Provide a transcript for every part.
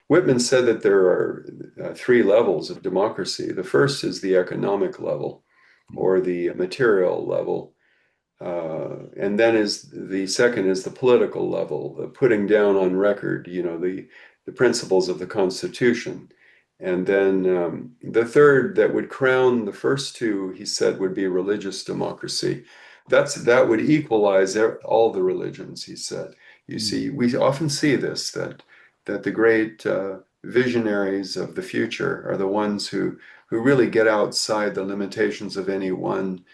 Whitman said that there are three levels of democracy. The first is the economic level or the material level. And then the second is the political level, putting down on record, the principles of the Constitution. And then the third that would crown the first two, he said, would be religious democracy. That would equalize all the religions, he said. You see, we often see this, that the great visionaries of the future are the ones who really get outside the limitations of any one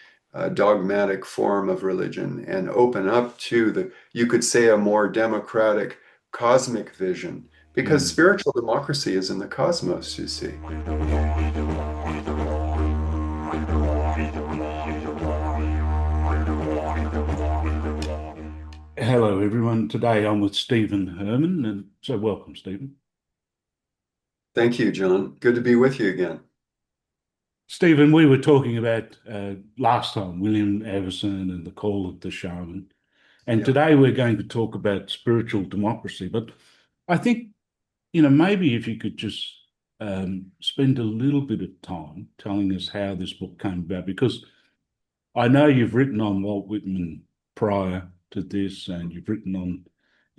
dogmatic form of religion and open up to you could say, a more democratic cosmic vision, because spiritual democracy is in the cosmos, you see. Hello, everyone. Today I'm with Steven Herrmann, and so welcome, Steven. Thank you, John. Good to be with you again. Steven, we were talking about last time William Everson and the call of the Shaman, and today we're going to talk about spiritual democracy. But I think, maybe if you could just spend a little bit of time telling us how this book came about, because I know you've written on Walt Whitman prior to this, and you've written on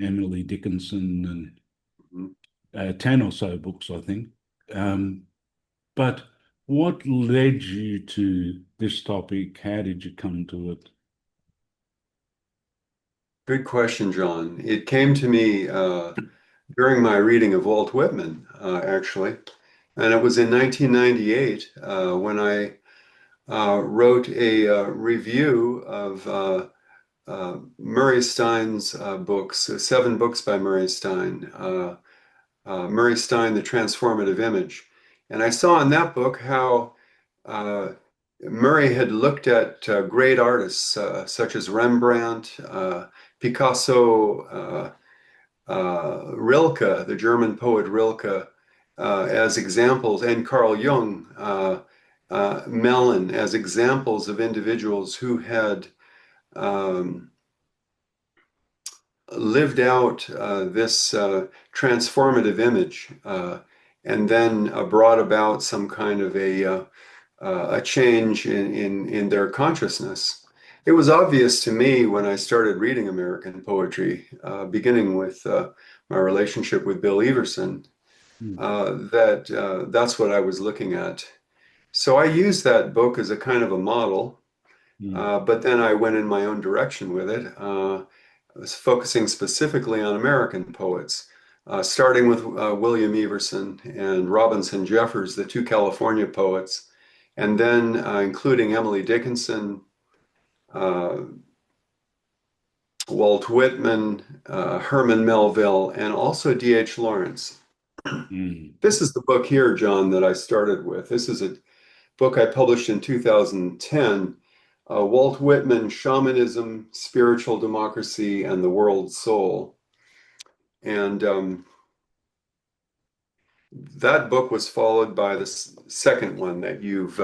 Emily Dickinson and 10 or so books, I think. But what led you to this topic? How did you come to it? Good question, John. It came to me during my reading of Walt Whitman, actually. And it was in 1998 when I wrote a review of Murray Stein's books, 7 books by Murray Stein. Murray Stein, The Transformative Image. And I saw in that book how Murray had looked at great artists such as Rembrandt, Picasso, Rilke, the German poet Rilke, as examples, and Carl Jung, Mellon, as examples of individuals who had lived out this transformative image and then brought about some kind of a change in their consciousness. It was obvious to me when I started reading American poetry, beginning with my relationship with Bill Everson, that that's what I was looking at. So I used that book as a kind of a model, but then I went in my own direction with it. I was focusing specifically on American poets, starting with William Everson and Robinson Jeffers, the 2 California poets, and then including Emily Dickinson, Walt Whitman, Herman Melville, and also D.H. Lawrence. This is the book here, John, that I started with. This is a book I published in 2010, Walt Whitman, Shamanism, Spiritual Democracy, and the World Soul. And that book was followed by the second one that you've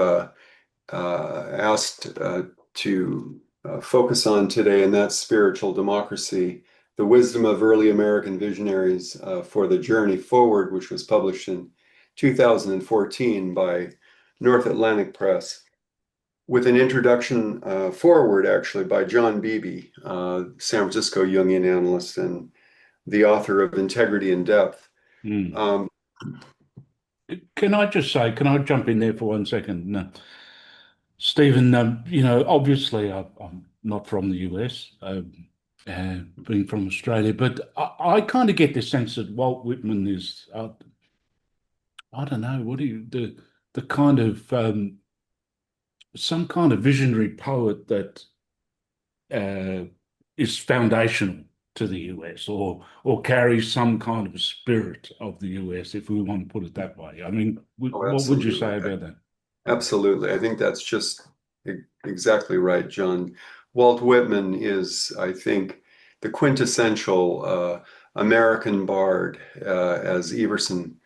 asked to focus on today, and that's Spiritual Democracy, The Wisdom of Early American Visionaries for the Journey Forward, which was published in 2014 by North Atlantic Press, with an introduction forward, actually, by John Beebe, San Francisco Jungian analyst and the author of Integrity and Depth. Can I just say, can I jump in there for 1 second? Stephen, obviously I'm not from the US, being from Australia, but I kind of get the sense that Walt Whitman is, I don't know, the kind of, some kind of visionary poet that is foundational to the US, or carries some kind of spirit of the US, if we want to put it that way. I mean, what would you say about that? Absolutely. I think that's just exactly right, John. Walt Whitman is, I think, the quintessential American bard, as Everson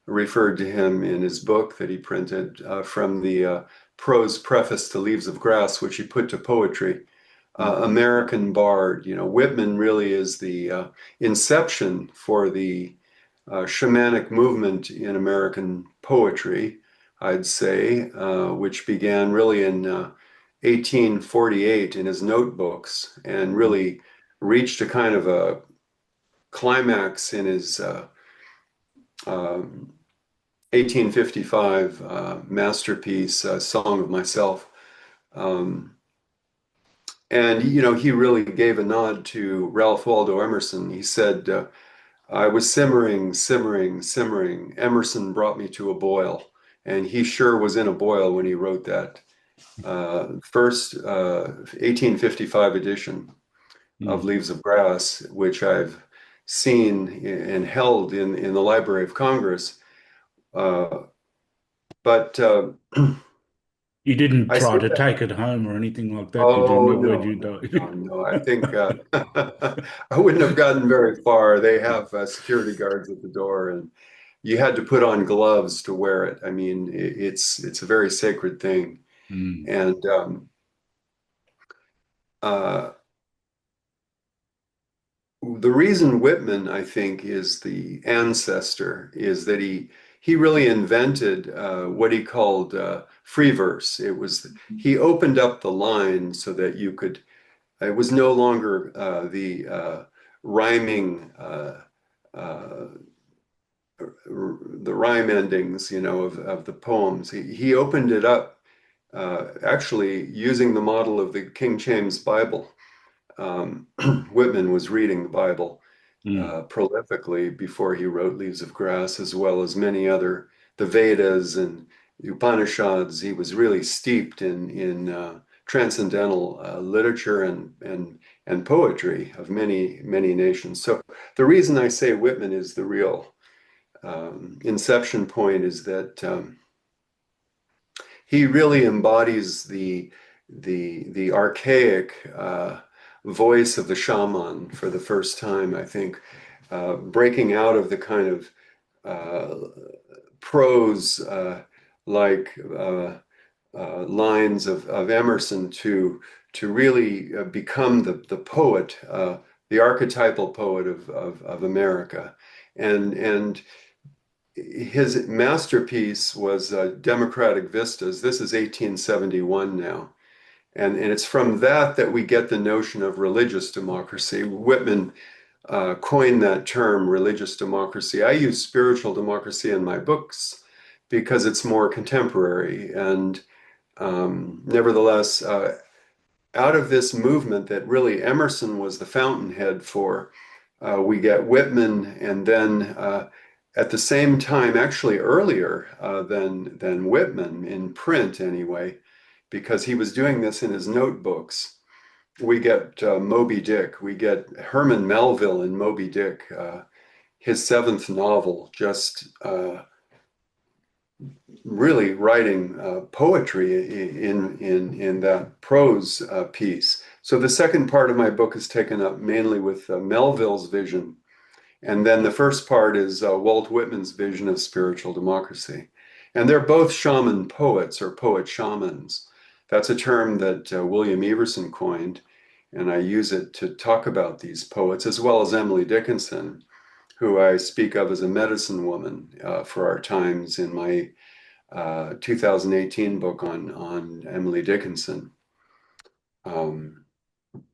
referred to him in his book that he printed from the prose preface to Leaves of Grass, which he put to poetry. American bard, Whitman really is the inception for the shamanic movement in American poetry, I'd say, which began really in 1848 in his notebooks and really reached a kind of a climax in his 1855 masterpiece, Song of Myself. Um, and, he really gave a nod to Ralph Waldo Emerson. He said, I was simmering, simmering, simmering. Emerson brought me to a boil. And he sure was in a boil when he wrote that first 1855 edition of Mm. Leaves of Grass, which I've seen and held in the Library of Congress. But You didn't I try say to that, take it home or anything like that, did you? oh, Not when no, you no, died. no, no. I think I wouldn't have gotten very far. They have security guards at the door, and you had to put on gloves to wear it. I mean, it's a very sacred thing. Mm. And uh, the reason Whitman, I think, is the ancestor is that he really invented what he called free verse. He opened up the line so that you could. It was no longer the rhyming, uh, the rhyme endings, of the poems. He opened it up, actually using the model of the King James Bible. Whitman was reading the Bible Mm. prolifically before he wrote Leaves of Grass, as well as many other, the Vedas and the Upanishads. He was really steeped in transcendental literature and poetry of many nations. So the reason I say Whitman is the real inception point is that he really embodies the archaic voice of the shaman for the first time, I think, breaking out of the kind of uh, prose like lines of Emerson to really become the poet, the archetypal poet of America. And his masterpiece was Democratic Vistas. This is 1871 now. And it's from that we get the notion of religious democracy. Whitman coined that term, religious democracy. I use spiritual democracy in my books because it's more contemporary. And nevertheless, out of this movement that really Emerson was the fountainhead for, we get Whitman, and then at the same time, actually earlier than Whitman in print anyway, because he was doing this in his notebooks. We get Moby Dick. We get Herman Melville in Moby Dick, his seventh novel, just really writing poetry in that prose piece. So the second part of my book is taken up mainly with Melville's vision, and then the first part is Walt Whitman's vision of spiritual democracy. And they're both shaman poets or poet shamans. That's a term that William Everson coined, and I use it to talk about these poets, as well as Emily Dickinson, who I speak of as a medicine woman for our times in my 2018 book on Emily Dickinson. Um,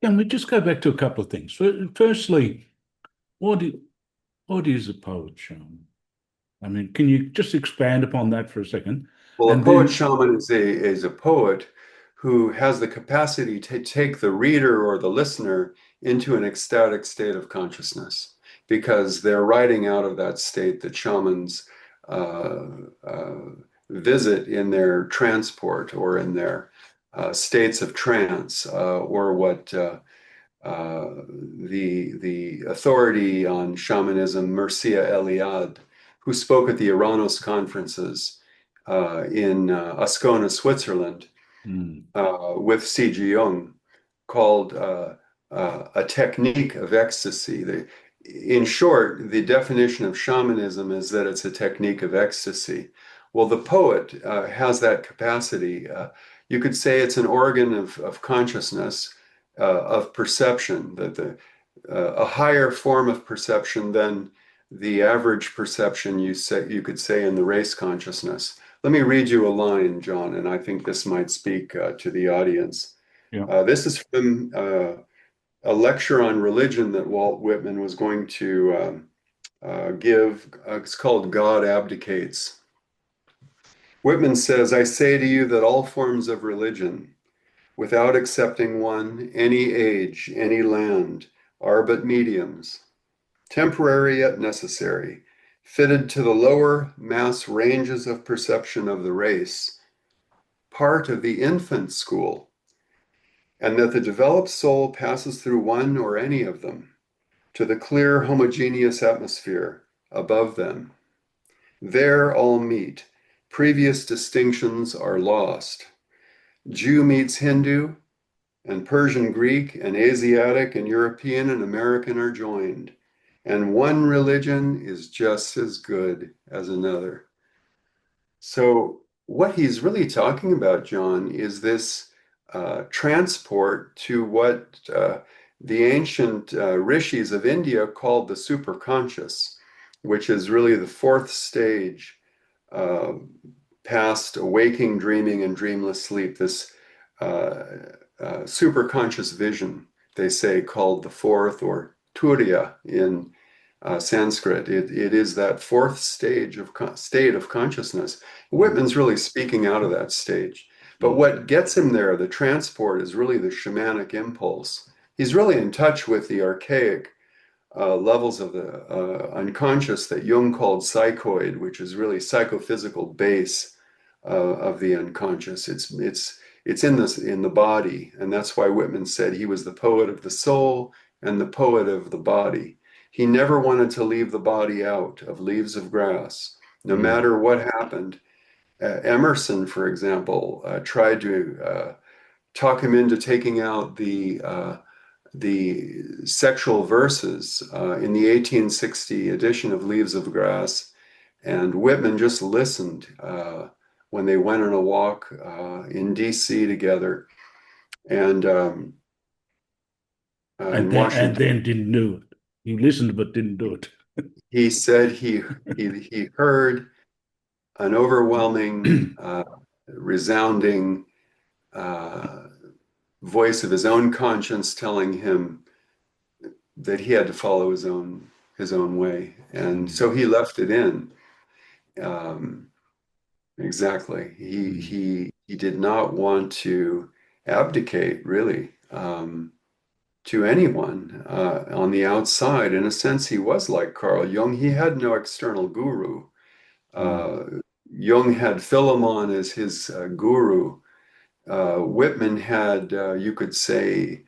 Can we just go back to a couple of things? Firstly, what is, what is a poet, Shaman? I mean, can you just expand upon that for a second? well, a And poet then, shaman is a poet who has the capacity to take the reader or the listener into an ecstatic state of consciousness because they're writing out of that state that shamans uh, uh, visit in their transport or in their states of trance or what the authority on shamanism, Mircea Eliade, who spoke at the Eranos conferences in Ascona, Switzerland, mm, with C.G. Jung, called a technique of ecstasy. In short, the definition of shamanism is that it's a technique of ecstasy. Well, the poet has that capacity. You could say it's an organ of consciousness, of perception, that a higher form of perception than the average perception you could say in the race consciousness. Let me read you a line, John, and I think this might speak to the audience. Yeah. This is from a lecture on religion that Walt Whitman was going to give. It's called God Abdicates. Whitman says, I say to you that all forms of religion, without accepting one, any age, any land, are but mediums, temporary yet necessary, fitted to the lower mass ranges of perception of the race, part of the infant school, and that the developed soul passes through one or any of them to the clear homogeneous atmosphere above them. There all meet. Previous distinctions are lost. Jew meets Hindu, and Persian Greek, and Asiatic, and European, and American are joined. And one religion is just as good as another. So, what he's really talking about, John, is this transport to what the ancient rishis of India called the superconscious, which is really the fourth stage uh, past waking, dreaming, and dreamless sleep, this superconscious vision, they say, called the fourth, or turiya in Sanskrit. It is that fourth stage of state of consciousness. Whitman's really speaking out of that stage. But what gets him there, the transport, is really the shamanic impulse. He's really in touch with the archaic levels of the unconscious that Jung called psychoid, which is really psychophysical base of the unconscious. It's in the body, and that's why Whitman said he was the poet of the soul and the poet of the body. He never wanted to leave the body out of Leaves of Grass, no matter what happened. Emerson, for example, tried to talk him into taking out the sexual verses in the 1860 edition of Leaves of Grass, and Whitman just listened when they went on a walk in D.C. together, and in And Washington. then didn't do it. He listened but didn't do it. He said he heard an overwhelming, resounding voice of his own conscience telling him that he had to follow his own way, and so he left it in. Um, exactly. He did not want to abdicate really to anyone on the outside. In a sense, he was like Carl Jung. He had no external guru. Uh, Jung had Philemon as his guru. Whitman had, you could say,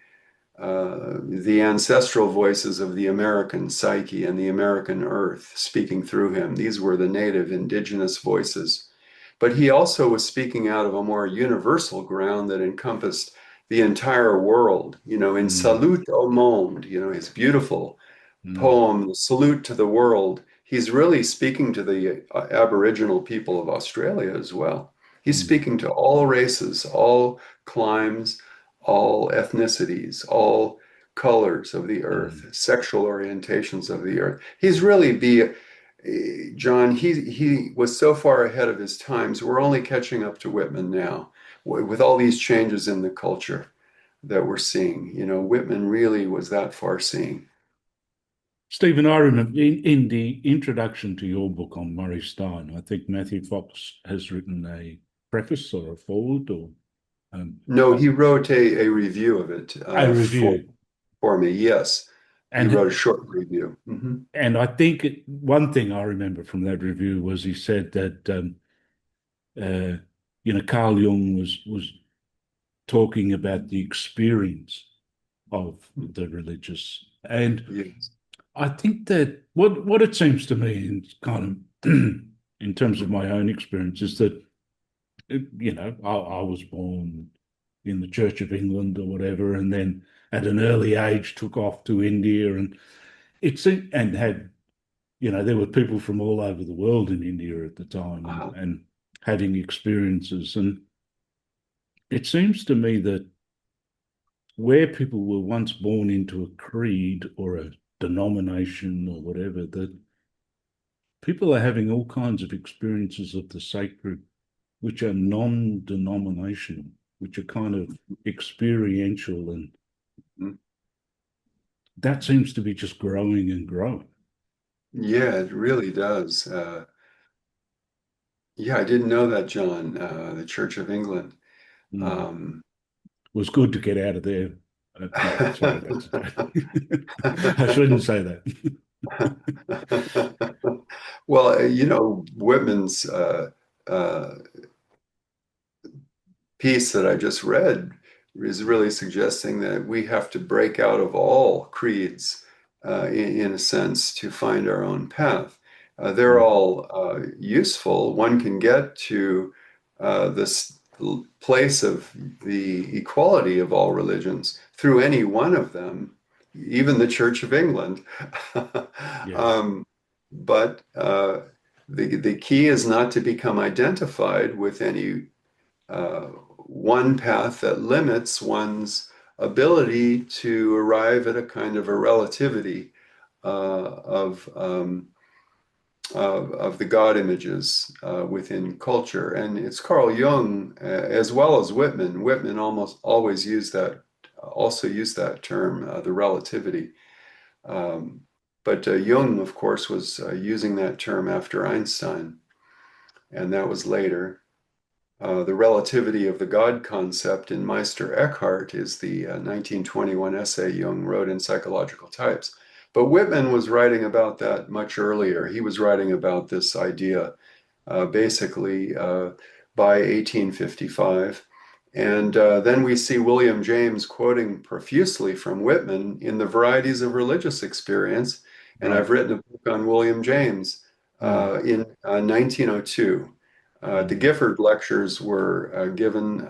the ancestral voices of the American psyche and the American earth speaking through him. These were the native indigenous voices. But he also was speaking out of a more universal ground that encompassed the entire world, in Salute au Monde, his beautiful poem, The Salute to the World. He's really speaking to the Aboriginal people of Australia as well. He's speaking to all races, all climes, all ethnicities, all colors of the earth, sexual orientations of the earth. He's really John, he was so far ahead of his times. We're only catching up to Whitman now with all these changes in the culture that we're seeing. Whitman really was that far-seeing. Stephen, I remember in the introduction to your book on Murray Stein, I think Matthew Fox has written a preface or a foreword or No, he wrote a review of it a for review. me. Yes, he wrote a And short review. Mhm. and I think one thing I remember from that review was he said that uh, Carl Jung was talking about the experience of the religious, and Yes. I think that what it seems to me, in kind of in terms of my own experience, is that I was born in the Church of England or whatever, and then at an early age took off to India, and and had there were people from all over the world in India at the time, Uh-huh. and having experiences, and it seems to me that where people were once born into a creed or a denomination or whatever, that people are having all kinds of experiences of the sacred, which are non-denominational, which are kind of experiential, and Mm. that seems to be just growing and growing. Yeah, it really does. Yeah, I didn't know that, John, the Church of England. Mm. Um, It was good to get out of there. No, sorry, that's a joke. I shouldn't say that. well, Whitman's uh, piece that I just read is really suggesting that we have to break out of all creeds, in a sense, to find our own path. They're Mm. all useful. One can get to this place of the equality of all religions through any one of them, even the Church of England. Yeah. um, but the key is not to become identified with any one path that limits one's ability to arrive at a kind of a relativity of the God images within culture. And it's Carl Jung, as well as Whitman. Whitman almost always also used that term, the relativity. Um, but Jung, of course, was using that term after Einstein, and that was later. The relativity of the God concept in Meister Eckhart is the 1921 essay Jung wrote in Psychological Types. But Whitman was writing about that much earlier. He was writing about this idea basically by 1855. And then we see William James quoting profusely from Whitman in The Varieties of Religious Experience. And Right. I've written a book on William James Mm. in 1902. The Mm. Gifford lectures were given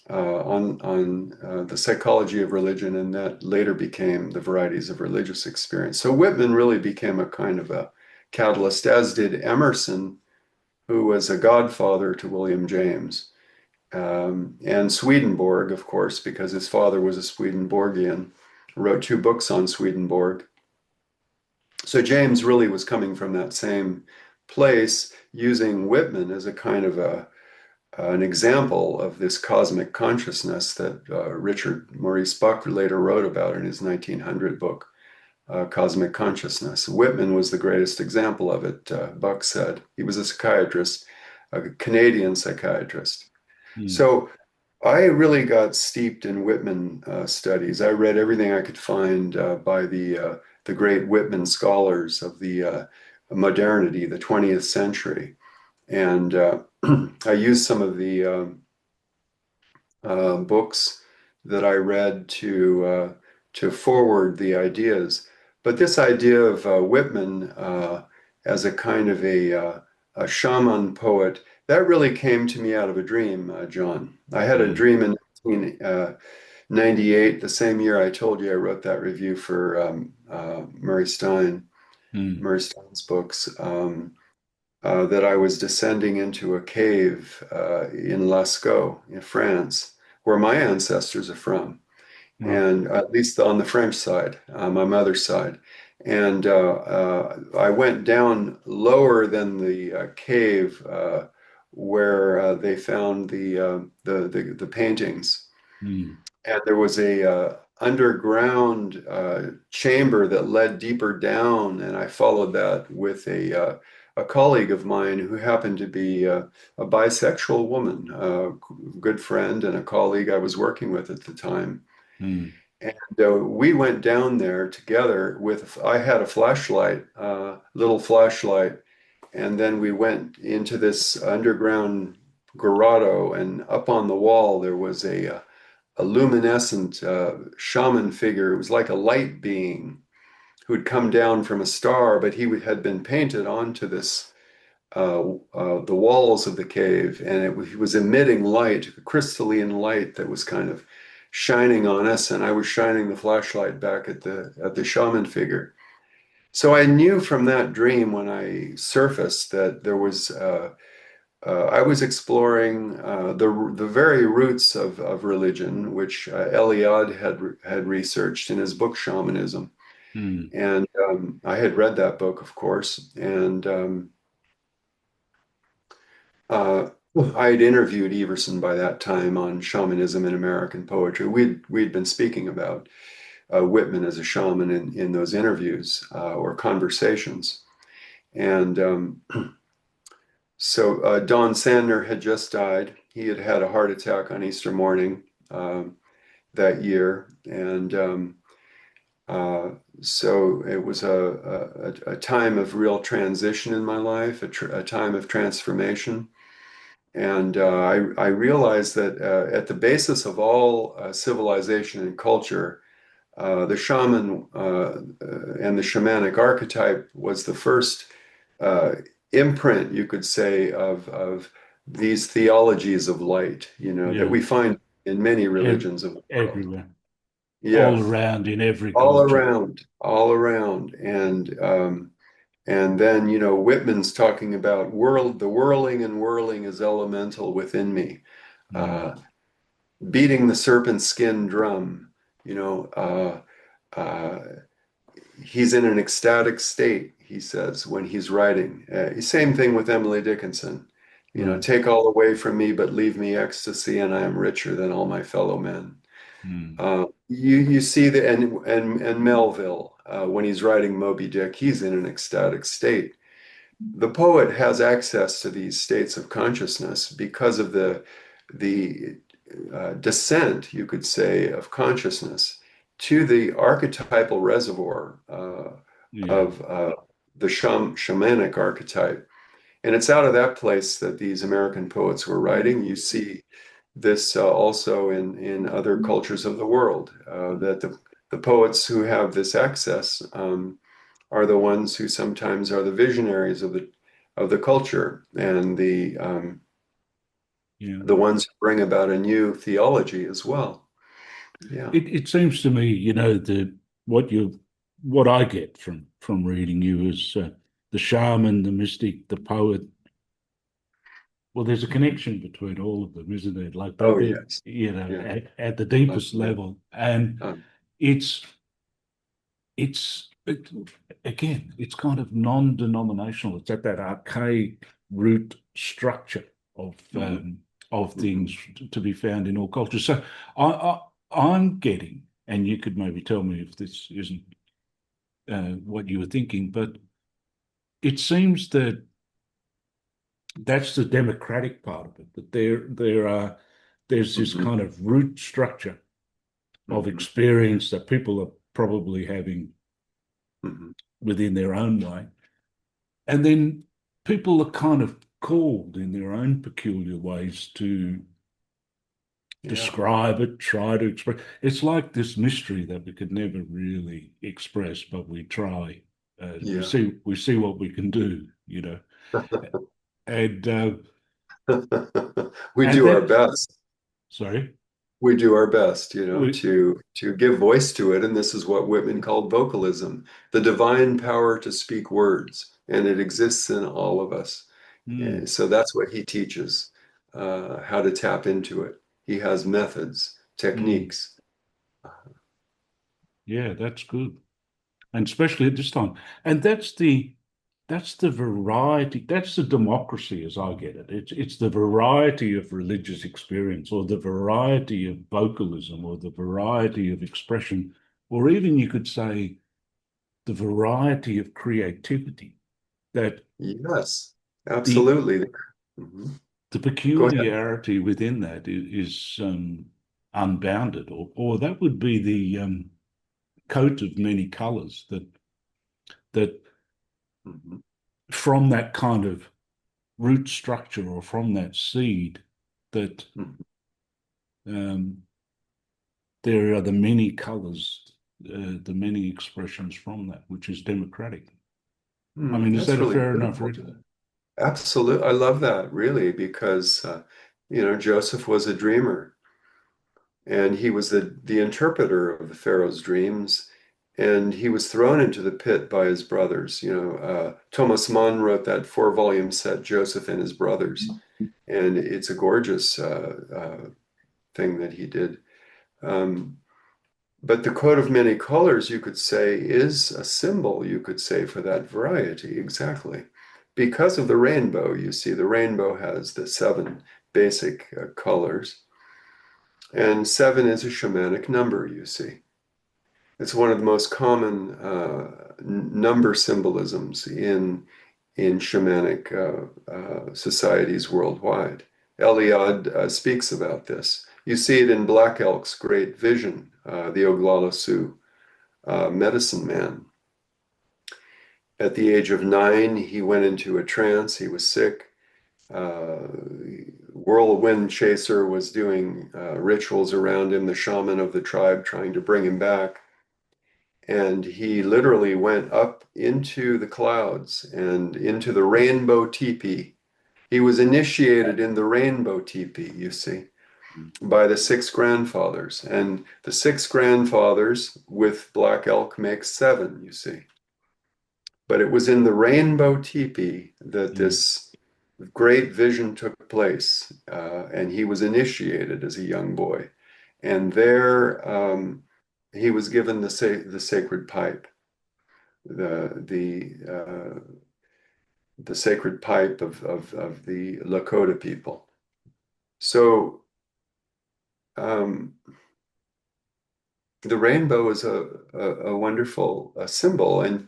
on the psychology of religion, and that later became the varieties of religious experience. So Whitman really became a kind of a catalyst, as did Emerson, who was a godfather to William James, and Swedenborg, of course, because his father was a Swedenborgian, wrote two books on Swedenborg. So James really was coming from that same place, using Whitman as a kind of an example of this cosmic consciousness that Richard Maurice Buck later wrote about in his 1900 book, Cosmic Consciousness. Whitman was the greatest example of it, Buck said. He was a psychiatrist, a Canadian psychiatrist. Mm. So I really got steeped in Whitman studies. I read everything I could find by the great Whitman scholars of the modernity, the 20th century. And I used some of the books that I read to forward the ideas. But this idea of Whitman as a kind of a shaman poet, that really came to me out of a dream, John. I had a Mm. dream in 1998, the same year I told you I wrote that review for Mm. Murray Stein's books. That I was descending into a cave in Lascaux in France, where my ancestors are from, Right. and at least on the French side, my mother's side. And I went down lower than the cave where they found the paintings, Mm. and there was a underground chamber that led deeper down, and I followed that with a colleague of mine who happened to be a bisexual woman, a good friend and a colleague I was working with at the time. Mm. And we went down there together with, I had a flashlight, little flashlight, and then we went into this underground grotto, and up on the wall there was a luminescent shaman figure. It was like a light being who had come down from a star, but he had been painted onto this the walls of the cave, and he was emitting light, crystalline light that was kind of shining on us, and I was shining the flashlight back at the shaman figure. So I knew from that dream when I surfaced that there was I was exploring the very roots of religion, which Eliade had researched in his book Shamanism. Mm. And I had read that book, of course, and uh, I had interviewed Everson by that time on shamanism in American poetry. We'd been speaking about Whitman as a shaman in those interviews or conversations. And so Don Sandner had just died. He had had a heart attack on Easter morning that year. And uh, so it was a time of real transition in my life, a time of transformation. And I realized that at the basis of all civilization and culture, the shaman and the shamanic archetype was the first uh, imprint, you could say, of these theologies of light, that Yeah. we find in many religions of the world. Everywhere, all Yeah, around in every all culture. around, all around. And then, Whitman's talking about the whirling and whirling is elemental within me. Mm. Uh, Beating the serpent skin drum, you know, he's in an ecstatic state, he says, when he's writing. Same thing with Emily Dickinson. Right. Take all away from me, but leave me ecstasy, and I am richer than all my fellow men. Mm. You see the and Melville when he's writing Moby Dick, he's in an ecstatic state. The poet has access to these states of consciousness because of the descent, you could say, of consciousness to the archetypal reservoir Yeah. of the shamanic archetype. And it's out of that place that these American poets were writing. You see this also in other cultures of the world, that the poets who have this access are the ones who sometimes are the visionaries of the culture and Yeah. the ones who bring about a new theology as well. Yeah. It seems to me, the what you what I get from reading you is the shaman, the mystic, the poet. Well, there's a connection between all of them, isn't there? Like Oh, yes. Yeah. at the deepest Yeah. level, and Um, it's it's it, again, it's kind of non-denominational. It's at that archaic root structure of mhm, um, of mhm, things to be found in all cultures. So I'm getting, and you could maybe tell me if this isn't what you were thinking, but it seems that that's the democratic part of it. That there's this mhm, kind of root structure of mhm, experience that people are probably having mhm. within their own way. And then people are kind of called in their own peculiar ways to Yeah. describe it, try to express. It's like this mystery that we could never really express, but we try. We Yeah. see what we can do. And We and do our that best. sorry, We do our best, we to give voice to it. And this is what Whitman called vocalism, the divine power to speak words. And it exists in all of us. hmm, So that's what he teaches, how to tap into it. He has methods, hmm, techniques. yeah, that's good. And especially at this time. And that's the variety, that's the democracy as I get it. It's the variety of religious experience or the variety of vocalism or the variety of expression, or even you could say the variety of creativity that Yes, the absolutely. Mhm. the Go ahead. peculiarity within that is unbounded, or that would be the coat of many colors that Mhm. from that kind of root structure or from that seed that Mhm. um, there are the many colors, the many expressions from that, which is democratic. I mean, is that That's a really fair enough beautiful. reading? Absolutely. I love that, really, because, Joseph was a dreamer and he was the interpreter of the Pharaoh's dreams. And he was thrown into the pit by his brothers. Thomas Mann wrote that 4-volume set, Joseph and His Brothers. And it's a gorgeous thing that he did. Um, But the coat of many colors, you could say, is a symbol, you could say, for that variety, exactly. Because of the rainbow, you see, the rainbow has the seven basic colors, and seven is a shamanic number, you see. It's one of the most common number symbolisms in shamanic societies worldwide. Eliade speaks about this. You see it in Black Elk's great vision, the Oglala Sioux medicine man. At the age of 9, he went into a trance. He was sick. Uh, Whirlwind Chaser was doing rituals around him, the shaman of the tribe trying to bring him back. And he literally went up into the clouds and into the rainbow teepee. He was initiated in the rainbow teepee, you see, by the six grandfathers. And the six grandfathers with Black Elk makes seven, you see. But it was in the rainbow teepee that this great vision took place, and he was initiated as a young boy. And there he was given the sacred pipe, the the sacred pipe of the Lakota people. So the rainbow is a wonderful symbol, and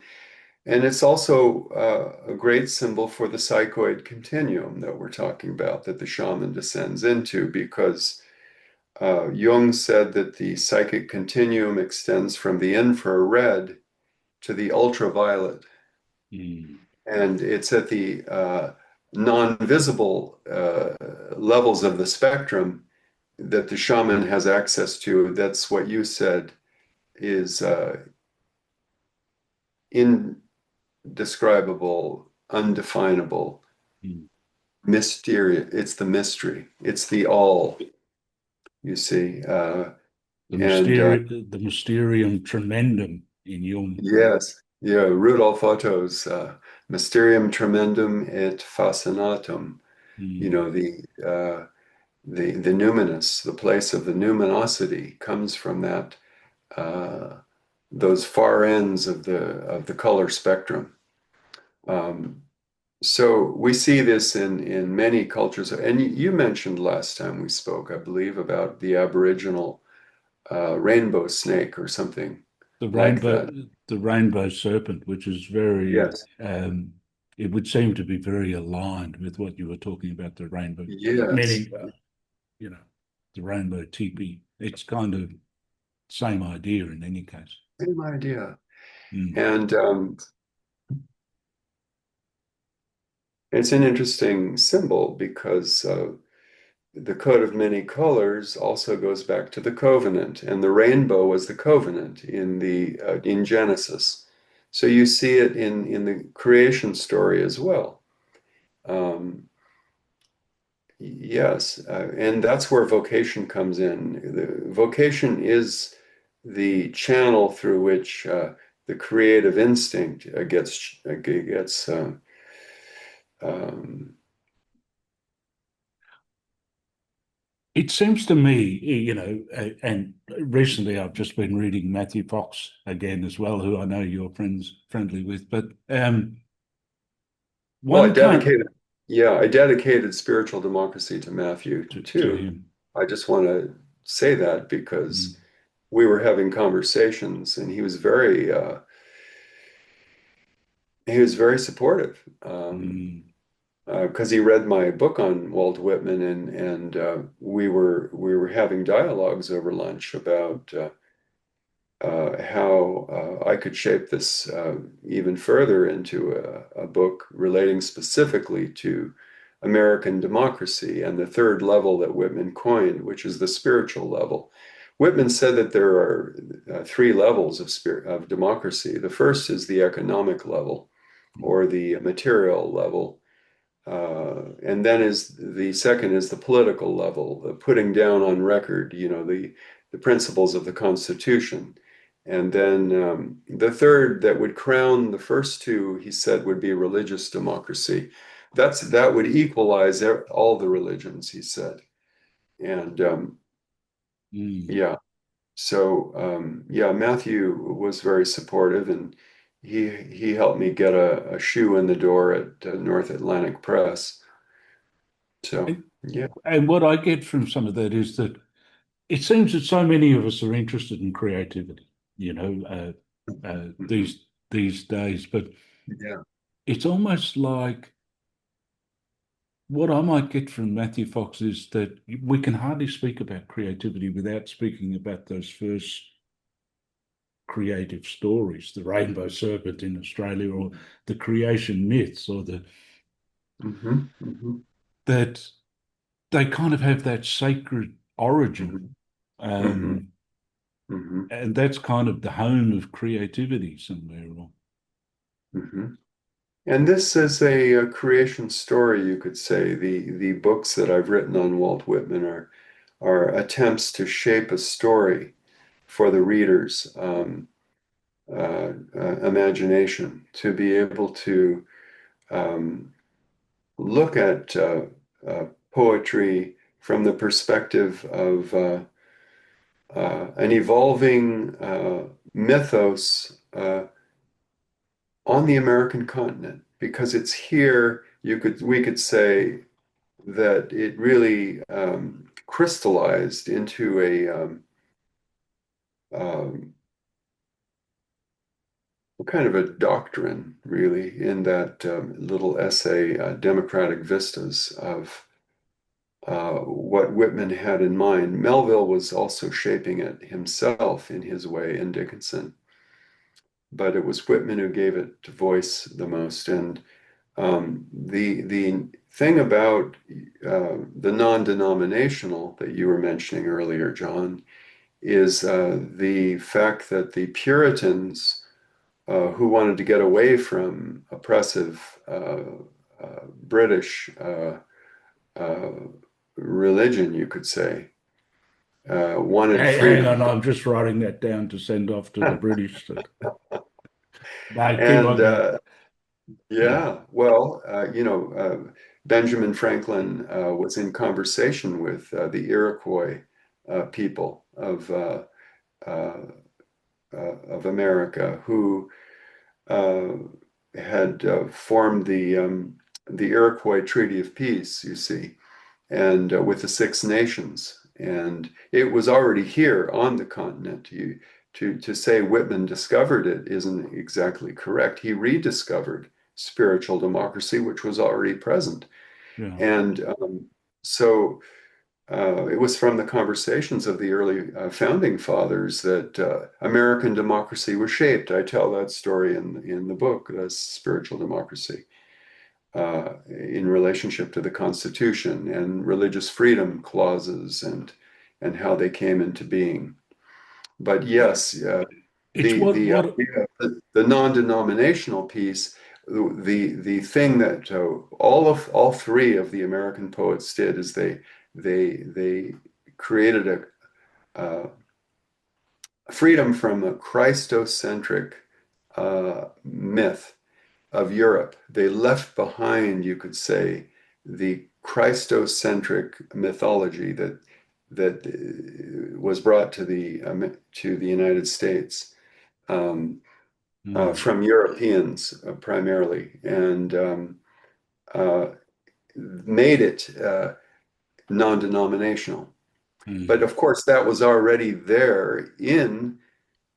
it's also a great symbol for the psychoid continuum that we're talking about, that the shaman descends into, because Jung said that the psychic continuum extends from the infrared to the ultraviolet. And it's at the non-visible levels of the spectrum that the shaman has access to. That's what you said is indescribable, undefinable, mysterious. It's the mystery. It's the all, you see. The mysterium tremendum in Jung. Yes, yeah, Rudolf Otto's Mysterium Tremendum et Fascinatum. You know, the numinous, the place of the numinosity comes from that those far ends of the color spectrum. So we see this in many cultures. And you mentioned last time we spoke, I believe, about the Aboriginal rainbow snake or something The like rainbow, that. the rainbow serpent, which is very, Yes, it would seem to be very aligned with what you were talking about, the rainbow, yes, meaning, you know, the rainbow teepee. It's kind of same idea in any case. same idea. Mm. And it's an interesting symbol because the coat of many colors also goes back to the covenant, and the rainbow was the covenant in Genesis. So you see it in the creation story as well. Um, yes, and that's where vocation comes in. The vocation is the channel through which the creative instinct gets um, It seems to me, and recently I've just been reading Matthew Fox again as well, who I know you're friendly with, but well, one kind I dedicated spiritual democracy to Matthew to too. him. I just want to say that because Mm, we were having conversations, and he was very supportive. mm, Because he read my book on Walt Whitman, and we were having dialogues over lunch about how I could shape this even further into a book relating specifically to American democracy and the third level that Whitman coined, which is the spiritual level. Whitman said that there are three levels of democracy. The first is the economic level or the material level. And then is the second is the political level, putting down on record, the principles of the Constitution. And then the third that would crown the first two, he said, would be religious democracy. That would equalize all the religions, he said. And mm. yeah, So yeah, Matthew was very supportive, and he helped me get a shoe in the door at North Atlantic Press. So And, yeah. and what I get from some of that is that it seems that so many of us are interested in creativity, Mhm. these days, but Yeah. it's almost like what I might get from Matthew Fox is that we can hardly speak about creativity without speaking about those first creative stories, the rainbow serpent in Australia, or the creation myths, or Hmm. Hmm. that they kind of have that sacred origin. Hmm. Hmm. Um, Hmm. and that's kind of the home of creativity somewhere. Hmm. And this is a creation story, you could say. The books that I've written on Walt Whitman are attempts to shape a story for the reader's imagination, to be able to um, look at poetry from the perspective of an evolving mythos on the American continent, because it's here we could say that it really crystallized into um, kind of a doctrine, really, in that little essay, Democratic Vistas, of what Whitman had in mind. Melville was also shaping it himself in his way in Dickinson, but it was Whitman who gave it voice the most. And the thing about the non-denominational that you were mentioning earlier, John, is the fact that the Puritans, who wanted to get away from oppressive British uh, religion, you could say, wanted Hang on, freedom. I'm just writing that down to send off to the British. No, keep And on going. Yeah. yeah, well, Benjamin Franklin was in conversation with the Iroquois people of America, who uh, had formed the Iroquois Treaty of Peace, you see, and with the Six Nations. And it was already here on the continent. To say Whitman discovered it isn't exactly correct. He rediscovered spiritual democracy, which was already present. Yeah. And so it was from the conversations of the early founding fathers that American democracy was shaped. I tell that story in the book, Spiritual Democracy, in relationship to the Constitution and religious freedom clauses and how they came into being. But yes, It's the what idea, the non-denominational piece, the thing that all three of the American poets did is they created a freedom from a Christocentric myth of Europe. They left behind, you could say, the Christocentric mythology that was brought to the United States mm, from Europeans primarily, and uh, made it non-denominational. But mm, of course, that was already there in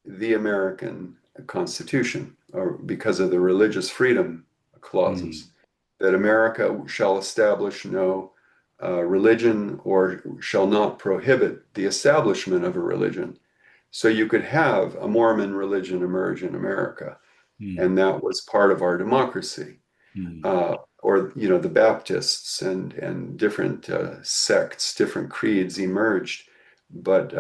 the American Constitution, or because of the religious freedom mm, clauses, that America shall establish no religion or shall not prohibit the establishment of a religion. So you could have a Mormon religion emerge in America, mm, and that was part of our democracy. mm, Or the Baptists and different sects, different creeds emerged, but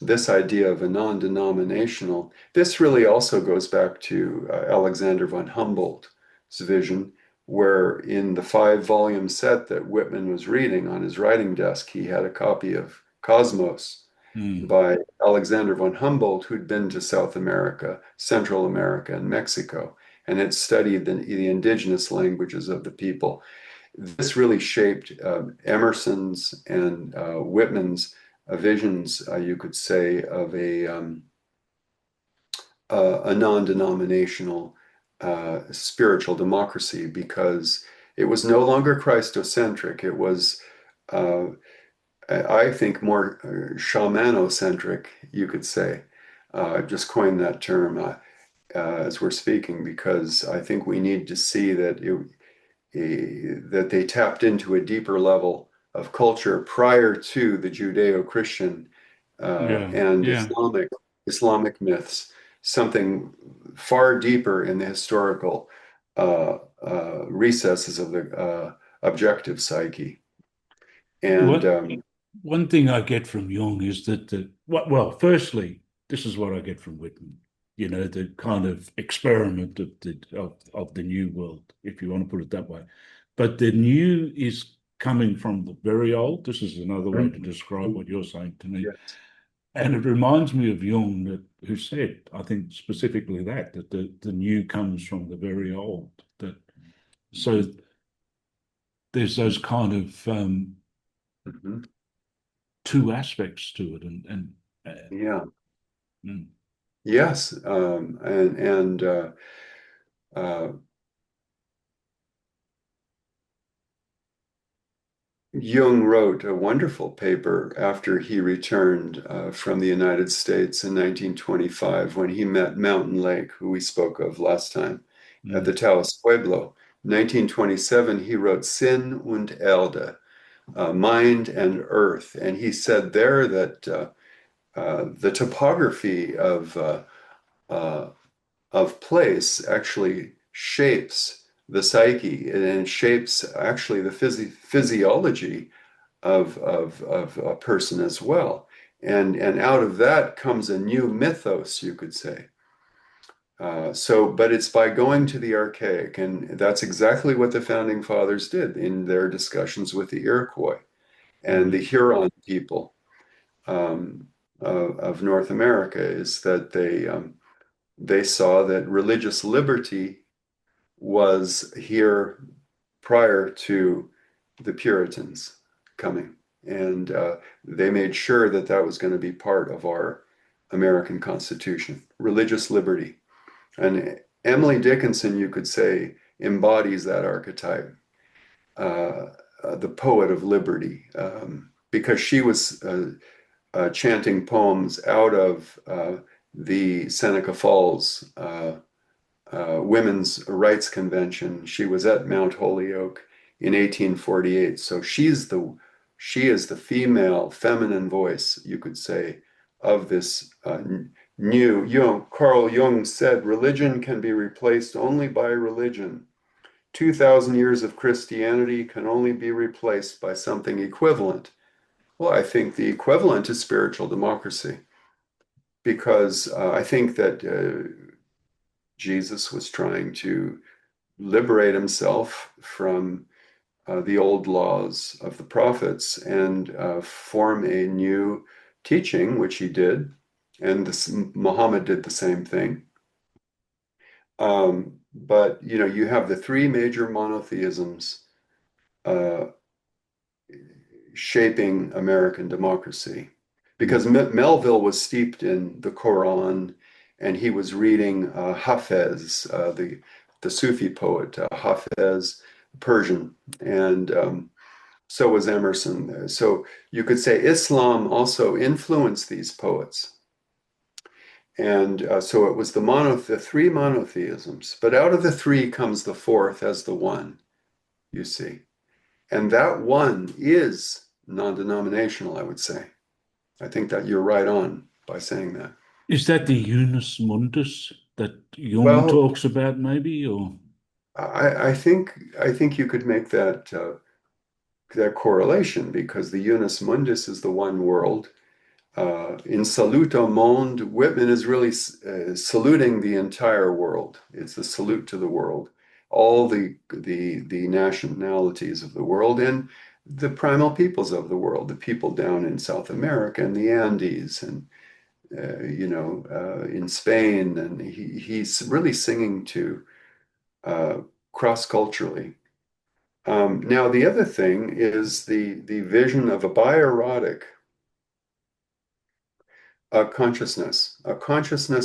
this idea of a non-denominational, this really also goes back to Alexander von Humboldt's vision, where in the 5-volume set that Whitman was reading on his writing desk, he had a copy of Cosmos mm, by Alexander von Humboldt, who'd been to South America, Central America, and Mexico, and had studied the indigenous languages of the people. This really shaped Emerson's and Whitman's visions, you could say, of a non-denominational spiritual democracy, because it was no longer Christocentric. It was, uh, I think, more shamanocentric, you could say. I've just coined that term as we're speaking, because I think we need to see that that they tapped into a deeper level of culture prior to the Judeo-Christian Yeah, and yeah. Islamic myths, something far deeper in the historical recesses of the objective psyche. And What one thing I get from Jung is that well, firstly, this is what I get from Whitman. You know, the kind of experiment of the new world, if you want to put it that way. But the new is coming from the very old. This is another way to describe what you're saying to me. yes. And it reminds me of Jung, who said, I think specifically that the new comes from the very old. That so there's those kind of Mhm. two aspects to it, and Yeah. mm, Yes. Uh, Jung wrote a wonderful paper after he returned from the United States in 1925, when he met Mountain Lake, who we spoke of last time, at the mm, Taos Pueblo. 1927, he wrote Sinn und Erde, Mind and Earth. And he said there that the topography uh, of place actually shapes the psyche, and shapes actually the physiology of a person as well. And out of that comes a new mythos, you could say. But it's by going to the archaic, and that's exactly what the founding fathers did in their discussions with the Iroquois and the mm. Huron people of North America, is that they saw that religious liberty was here prior to the Puritans coming. And they made sure that that was going to be part of our American Constitution, religious liberty. And Emily Dickinson, you could say, embodies that archetype, the poet of liberty, because she was chanting poems out of the Seneca Falls Women's Rights Convention. She was at Mount Holyoke in 1848. So she is the female, feminine voice, you could say, of this new. Carl Jung said, religion can be replaced only by religion. 2,000 years of Christianity can only be replaced by something equivalent. Well, I think the equivalent is spiritual democracy, because I think that Jesus was trying to liberate himself from the old laws of the prophets and form a new teaching, which he did. And Muhammad did the same thing. But you have the three major monotheisms uh, shaping American democracy, because Melville was steeped in the Quran, and he was reading Hafez, the Sufi poet Hafez, Persian, and so was Emerson. So you could say Islam also influenced these poets. And so it was the three monotheisms, but out of the three comes the fourth as the one, you see. And that one is non-denominational, I would say. I think that you're right on by saying that. Is that the unus mundus that Jung Well, talks about, maybe, or I think you could make that correlation, because the unus mundus is the one world. In Saluto Monde, Whitman is really saluting the entire world. It's a salute to the world, all the nationalities of the world, and the primal peoples of the world, the people down in South America and the Andes, and in Spain, and he's really singing to cross-culturally. Now, the other thing is the vision of a bioerotic A consciousness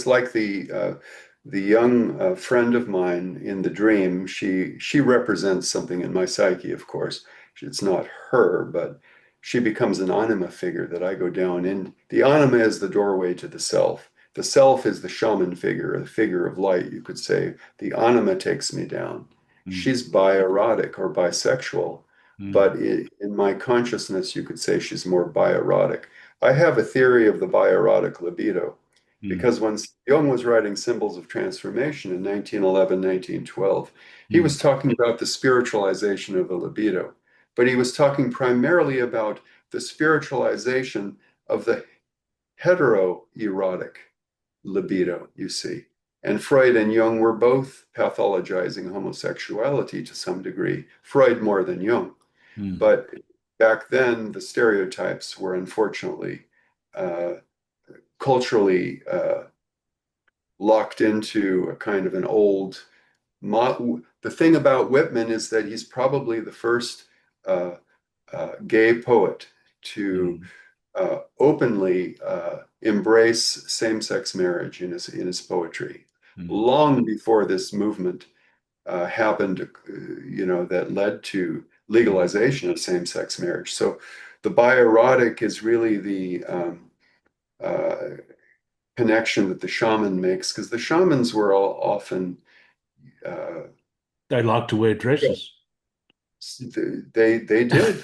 like the young friend of mine in the dream. She represents something in my psyche, of course. It's not her, but she becomes an anima figure that I go down in. The anima is the doorway to the self. The self is the shaman figure, the figure of light, you could say. The anima takes me down. Mm, She's bioerotic or bisexual, mm, but in my consciousness, you could say she's more bioerotic. I have a theory of the bioerotic libido mm, because when Jung was writing Symbols of Transformation in 1911, 1912, he mm, was talking about the spiritualization of the libido, but he was talking primarily about the spiritualization of the heteroerotic libido, you see. And Freud and Jung were both pathologizing homosexuality to some degree, Freud more than Jung. mm. But back then, the stereotypes were unfortunately uh, culturally locked into a kind of an old. The thing about Whitman is that he's probably the first uh, gay poet to Mm, openly embrace same-sex marriage in his poetry, mm, long before this movement happened, that led to mm. legalization of same-sex marriage. So the bioerotic is really the uh, connection that the shaman makes, because the shamans were all often uh, They like to wear dresses. they did.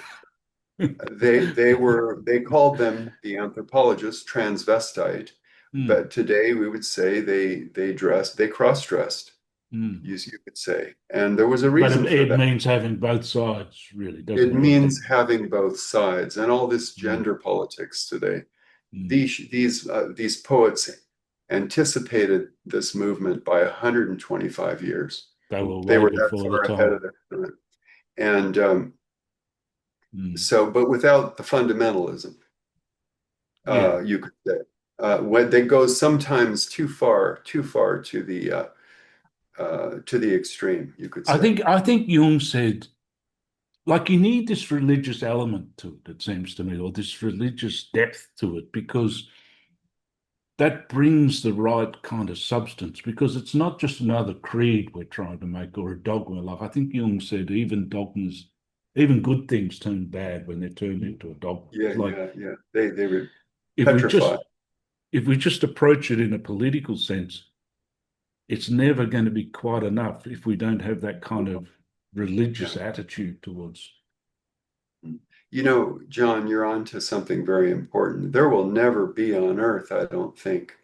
They called them, the anthropologists, transvestite, Mm, but today we would say they cross-dressed, mm. you could say, and there was a But reason for it that. means having both sides, really, doesn't It it? I think. means having both sides, and all this Mm, gender politics today. mm. These poets anticipated this movement by 125 years. They were They way were that before the far ahead time. of their time. And Mm, but without the fundamentalism, yeah. you could say, when they go sometimes too far to the extreme, you could say. I think Jung said, like, you need this religious element to it, it seems to me, or this religious depth to it, because that brings the right kind of substance, because it's not just another creed we're trying to make or a dogma. Like I think Jung said, even dogmas, even good things turn bad when they're turned into a dogma. Yeah, Like yeah, yeah. They were if we petrified. just if we just approach it in a political sense, it's never going to be quite enough if we don't have that kind of religious Yeah. attitude towards. You know, John, you're on to something very important. There will never be on earth, I don't think,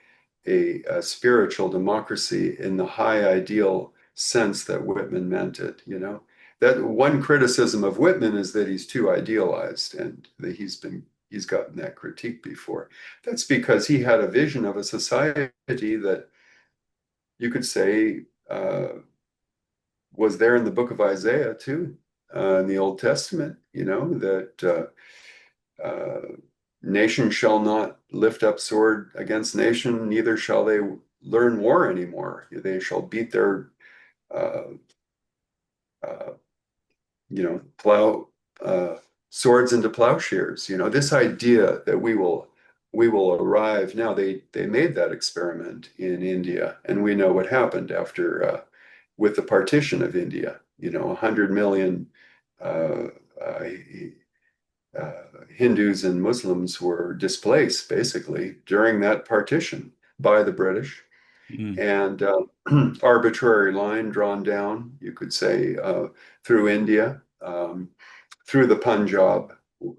a spiritual democracy in the high ideal sense that Whitman meant it, you know. That one criticism of Whitman is that he's too idealized, and that he's gotten that critique before. That's because he had a vision of a society that you could say was there in the book of Isaiah too, in the Old Testament, you know, that nation shall not lift up sword against nation, neither shall they learn war anymore. They shall beat their, uh, uh, plow swords into plowshares. You know, this idea that we will arrive now. They made that experiment in India, and we know what happened after with the partition of India. You know, 100 million uh, uh, Hindus and Muslims were displaced basically during that partition by the British, Mm, and arbitrary line drawn down, you could say, through India, through the Punjab,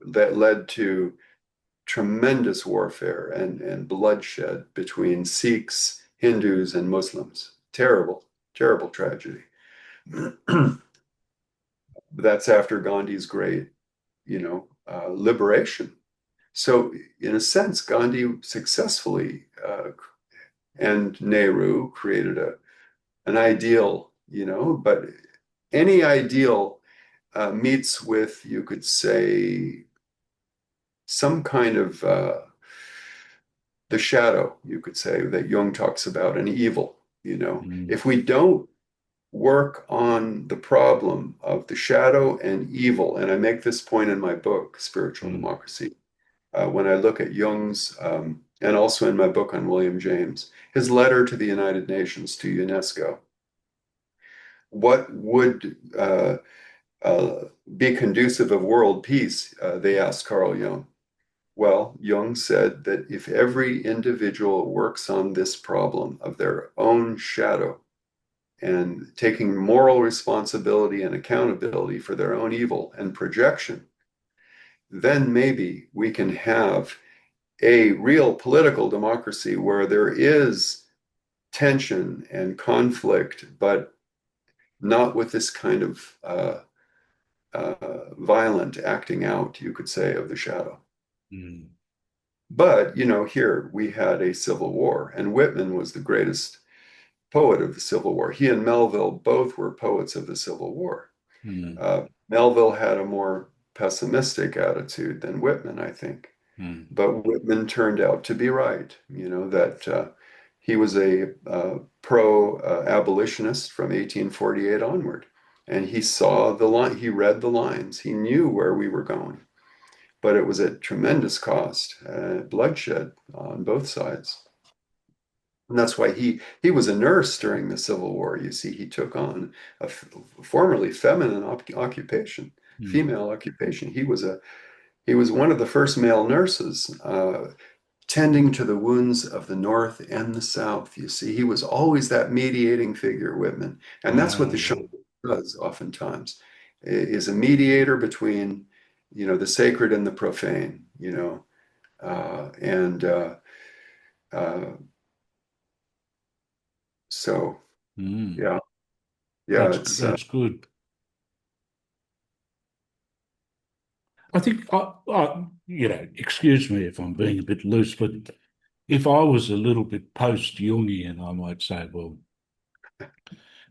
that led to tremendous warfare and bloodshed between Sikhs, Hindus, and Muslims. Terrible, terrible tragedy. That's after Gandhi's great, liberation. So, in a sense, Gandhi successfully and Nehru created an ideal, but any ideal meets with, you could say, some kind of the shadow, you could say, that Jung talks about, an evil. mm, If we don't work on the problem of the shadow and evil, and I make this point in my book, Spiritual mm, Democracy, when I look at Jung's and also in my book on William James, his letter to the United Nations, to UNESCO. What would uh, be conducive of world peace? They asked Carl Jung. Well, Jung said that if every individual works on this problem of their own shadow and taking moral responsibility and accountability for their own evil and projection, then maybe we can have a real political democracy where there is tension and conflict, but not with this kind of violent acting out, you could say, of the shadow. Mm. But, here we had a civil war, and Whitman was the greatest poet of the Civil War. He and Melville both were poets of the Civil War. Mm. Melville had a more pessimistic attitude than Whitman, I think. Mm. But Whitman turned out to be right, that he was a pro-abolitionist from 1848 onward. And he saw the line, he read the lines, he knew where we were going. But it was at tremendous cost, bloodshed on both sides. And that's why he was a nurse during the Civil War. You see, he took on a formerly feminine occupation, Mm. female occupation. He was one of the first male nurses, tending to the wounds of the North and the South. You see, he was always that mediating figure, Whitman, and that's what the Yeah. shaman does oftentimes, is a mediator between, the sacred and the profane. And uh, so Mm. yeah, yeah, it's That's good. I think, excuse me if I'm being a bit loose, but if I was a little bit post-Jungian, I might say, well,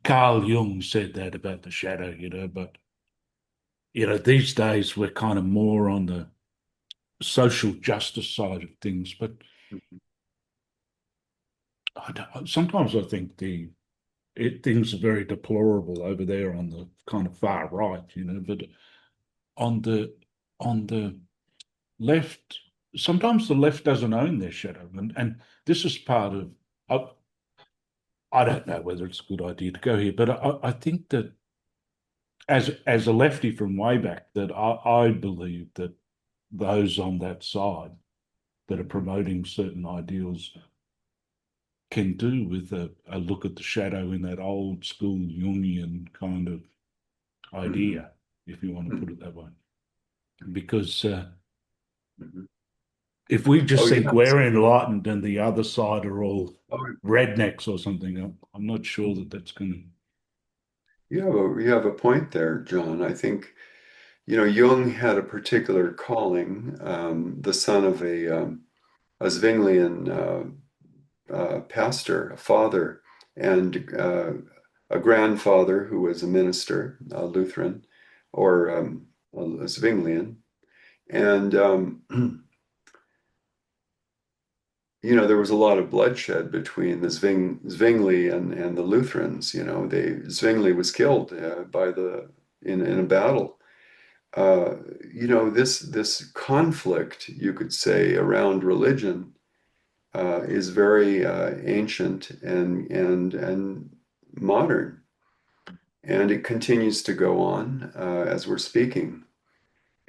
Carl Jung said that about the shadow, but, these days we're kind of more on the social justice side of things. But sometimes I think things are very deplorable over there on the kind of far right, but on the on the left, sometimes the left doesn't own their shadow, and this is part of. I don't know whether it's a good idea to go here, but I think that as a lefty from way back, that I believe that those on that side that are promoting certain ideals can do with a look at the shadow in that old school Jungian kind of mhm, idea, if you want to put mhm, it that way. Because mhm. if we Oh just yeah, think we're enlightened and the other side are all oh, rednecks or something, I'm not sure that that's going you have a point there, John. I think Jung had a particular calling, the son of a Zwinglian pastor, a father, and a grandfather who was a minister, a Lutheran, or a Zwinglian. And, there was a lot of bloodshed between the Zwingli and the Lutherans. Zwingli was killed in a battle. Uh, this conflict, you could say, around religion is very ancient and modern, and it continues to go on as we're speaking.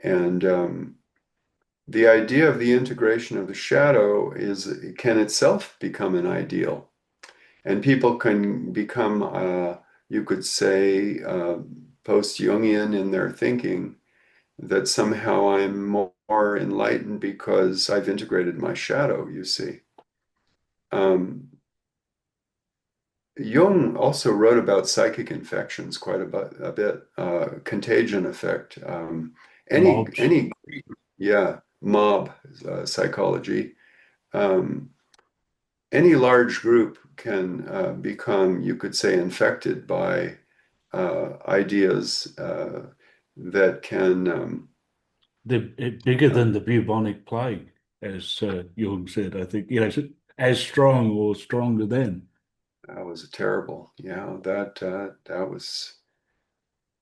And the idea of the integration of the shadow can itself become an ideal, and people can become, you could say, post-Jungian in their thinking that somehow I'm more enlightened because I've integrated my shadow, you see. Um, Jung also wrote about psychic infections quite a bit, contagion effect. Any, mobs. any, yeah, mob psychology. Um, any large group can become, you could say, infected by ideas that can. They're bigger Uh, than the bubonic plague, as Jung said. I think, as strong or stronger than. that was terrible. Yeah, that was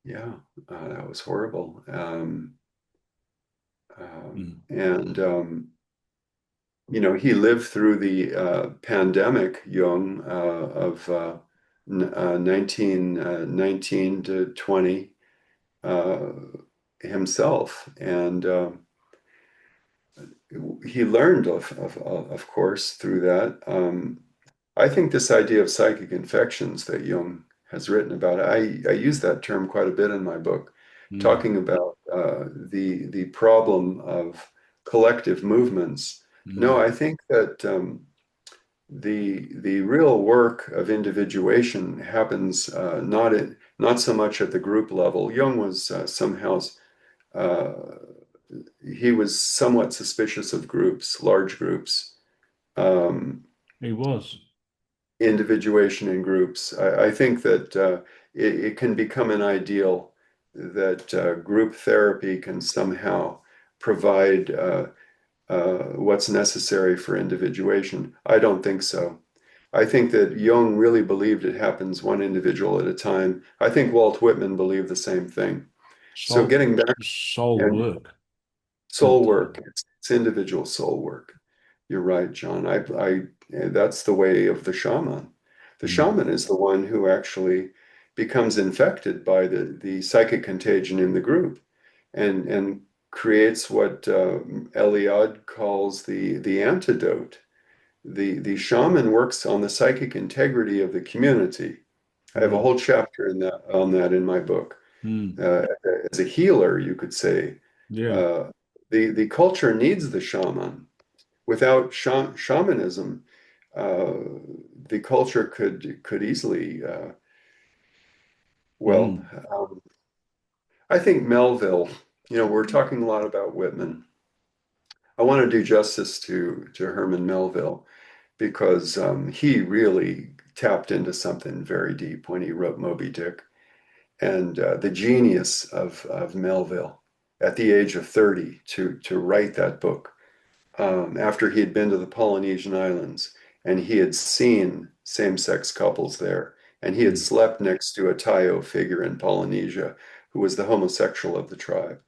yeah, that was horrible. Mm. And he lived through the pandemic, Jung, of 1919 to 20 uh, himself. And he learned, of course, through that. I think this idea of psychic infections that Jung has written about, I use that term quite a bit in my book, Mm, talking about the problem of collective movements. No, mm. I think that the real work of individuation happens not so much at the group level. Jung was somehow uh, he was somewhat suspicious of groups, large groups. Um, He was. Individuation in groups. I think that it can become an ideal that group therapy can somehow provide what's necessary for individuation. I don't think so. I think that Jung really believed it happens one individual at a time. I think Walt Whitman believed the same thing. So Soul, getting back soul and work. soul That, work, it's individual soul work. You're right, John. That's the way of the shaman. The mm, shaman is the one who actually becomes infected by the psychic contagion in the group and creates what Eliade calls the antidote. The shaman works on the psychic integrity of the community. I have a mm, whole chapter on that in my book. mm. Uh, as a healer, you could say, Yeah. uh, the culture needs the shaman. Without shamanism, uh, the culture could easily, well, Mm, um, I think Melville, we're talking a lot about Whitman. I want to do justice to Herman Melville because he really tapped into something very deep when he wrote Moby Dick. And the genius of Melville at the age of 30 to write that book after he had been to the Polynesian Islands and he had seen same-sex couples there, and he had mm, slept next to a Tayo figure in Polynesia who was the homosexual of the tribe.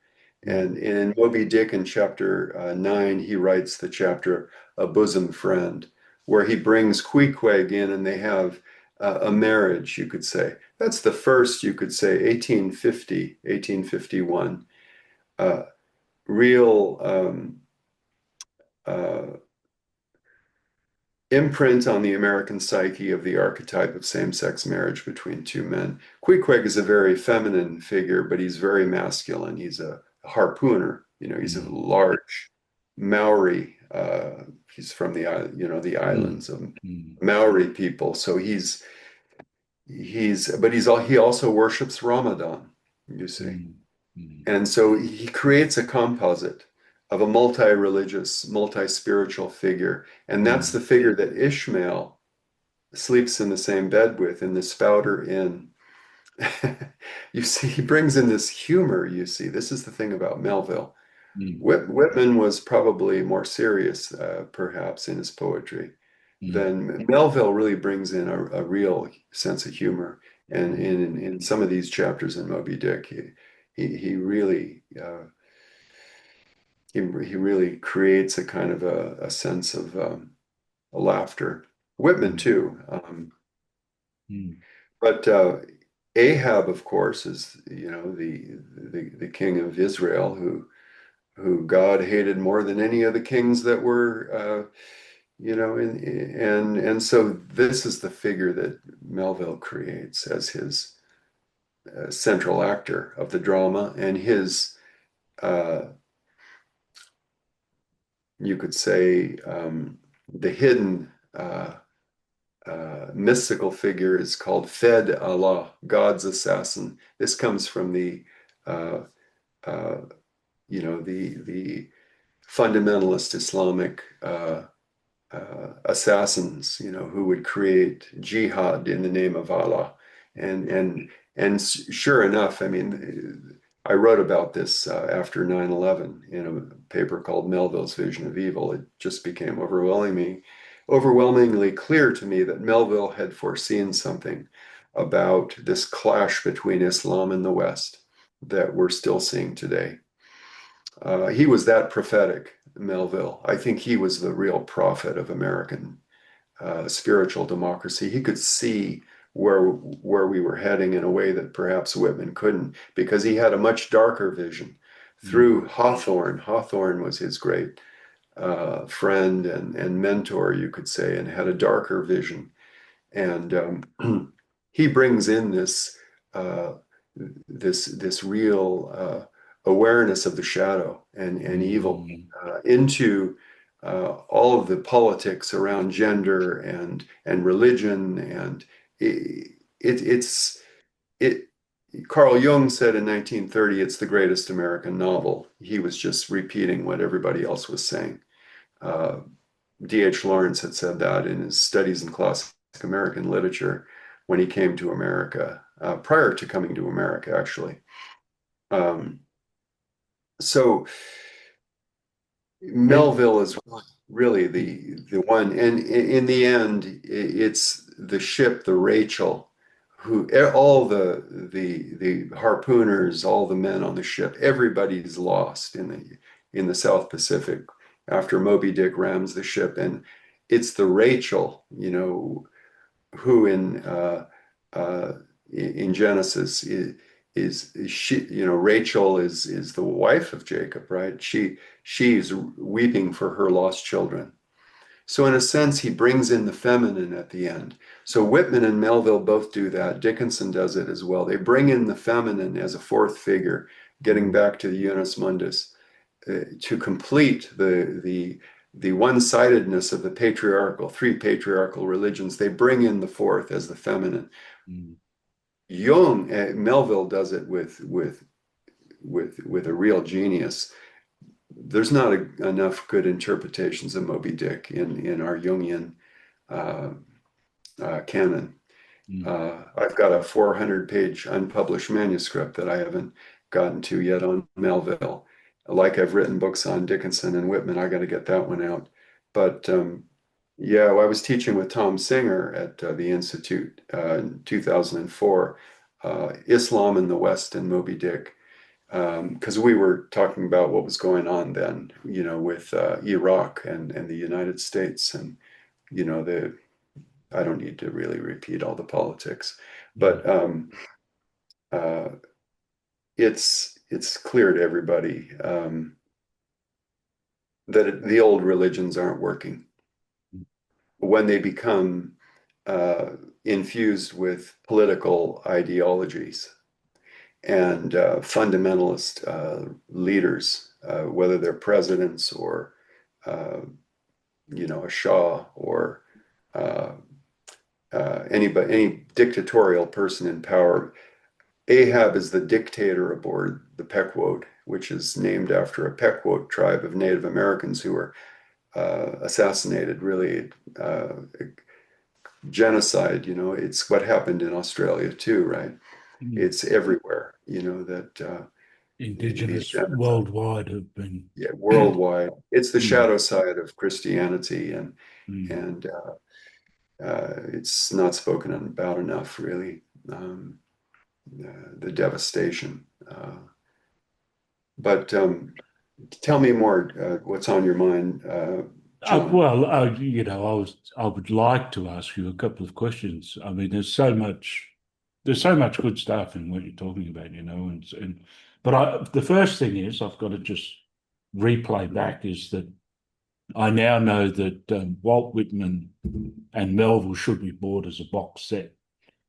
mm, And in Moby Dick in chapter 9, he writes the chapter A Bosom Friend, where he brings Queequeg in and they have a marriage, you could say. That's the first, you could say, 1850, 1851, real uh, imprint on the American psyche of the archetype of same-sex marriage between two men. Queequeg is a very feminine figure, but he's very masculine. He's a harpooner. He's a mm, large Maori. He's from the mm, islands of mm, Maori people. So he also worships Ramadan, you see. mm, mm, And so he creates a composite of a multi-religious, multi-spiritual figure. And that's mm, the figure that Ishmael sleeps in the same bed with in the Spouter Inn. You see, he brings in this humor, you see. This is the thing about Melville. mm, Whitman was probably more serious, perhaps, in his poetry. mm, Then Melville really brings in a real sense of humor. And mm, in some of these chapters in Moby Dick, he really he really creates a kind of a sense of a laughter. Whitman mm, too, mm, but Ahab, of course, is the king of Israel who God hated more than any of the kings that were and so this is the figure that Melville creates as his central actor of the drama and his uh, you could say the hidden mystical figure is called Fed Allah, God's assassin. This comes from uh, uh, the fundamentalist Islamic assassins, who would create jihad in the name of Allah, and and sure enough, I mean, I wrote about this after 9/11 in a paper called Melville's Vision of Evil. It just became overwhelmingly clear to me that Melville had foreseen something about this clash between Islam and the West that we're still seeing today. He was that prophetic Melville. I think he was the real prophet of American spiritual democracy. He could see where we were heading in a way that perhaps Whitman couldn't, because he had a much darker vision mm, through Hawthorne. Hawthorne was his great friend and mentor, you could say, and had a darker vision. And he brings in uh, this real awareness of the shadow and evil mm, into all of the politics around gender and religion, and it's it. Carl Jung said in 1930, it's the greatest American novel. He was just repeating what everybody else was saying. Uh, D.H. Lawrence had said that in his studies in classic American literature when he came to America, prior to coming to America, actually. Um, so it, Melville is really the one, and in the end, it's the ship, the Rachel, who all the harpooners, all the men on the ship, everybody's lost in the South Pacific after Moby Dick rams the ship, and it's the Rachel, who uh, in Genesis is she, Rachel is the wife of Jacob, right? She's weeping for her lost children. So in a sense, he brings in the feminine at the end. So Whitman and Melville both do that. Dickinson does it as well. They bring in the feminine as a fourth figure, getting mm, back to the unus mundus, to complete the one-sidedness of the three patriarchal religions. They bring in the fourth as the feminine. mm, Melville does it with a real genius. There's not enough good interpretations of Moby Dick in our Jungian uh, canon. mm, I've got a 400-page unpublished manuscript that I haven't gotten to yet on Melville. Like I've written books on Dickinson and Whitman, I got to get that one out. But yeah, well, I was teaching with Tom Singer at the Institute in 2004, Islam in the West and Moby Dick, because we were talking about what was going on then, with Iraq and the United States, and the I don't need to really repeat all the politics, mm, but uh, it's clear to everybody that the old religions aren't working when they become uh, infused with political ideologies and fundamentalist leaders, whether they're presidents or uh, a Shah or uh, any dictatorial person in power. Ahab is the dictator aboard the Pequot, which is named after a Pequot tribe of Native Americans who were assassinated, really genocide. It's what happened in Australia too, right? mm. It's everywhere, that these Indigenous genocides, worldwide have been. yeah, worldwide. It's the Mm, shadow side of Christianity, and mm, and it's not spoken about enough, really. The devastation. But tell me more. What's on your mind, John? well, I would like to ask you a couple of questions. I mean, there's so much good stuff in what you're talking about, but the first thing is I've got to just replay back is that I now know that Walt Whitman and Melville should be bought as a box set,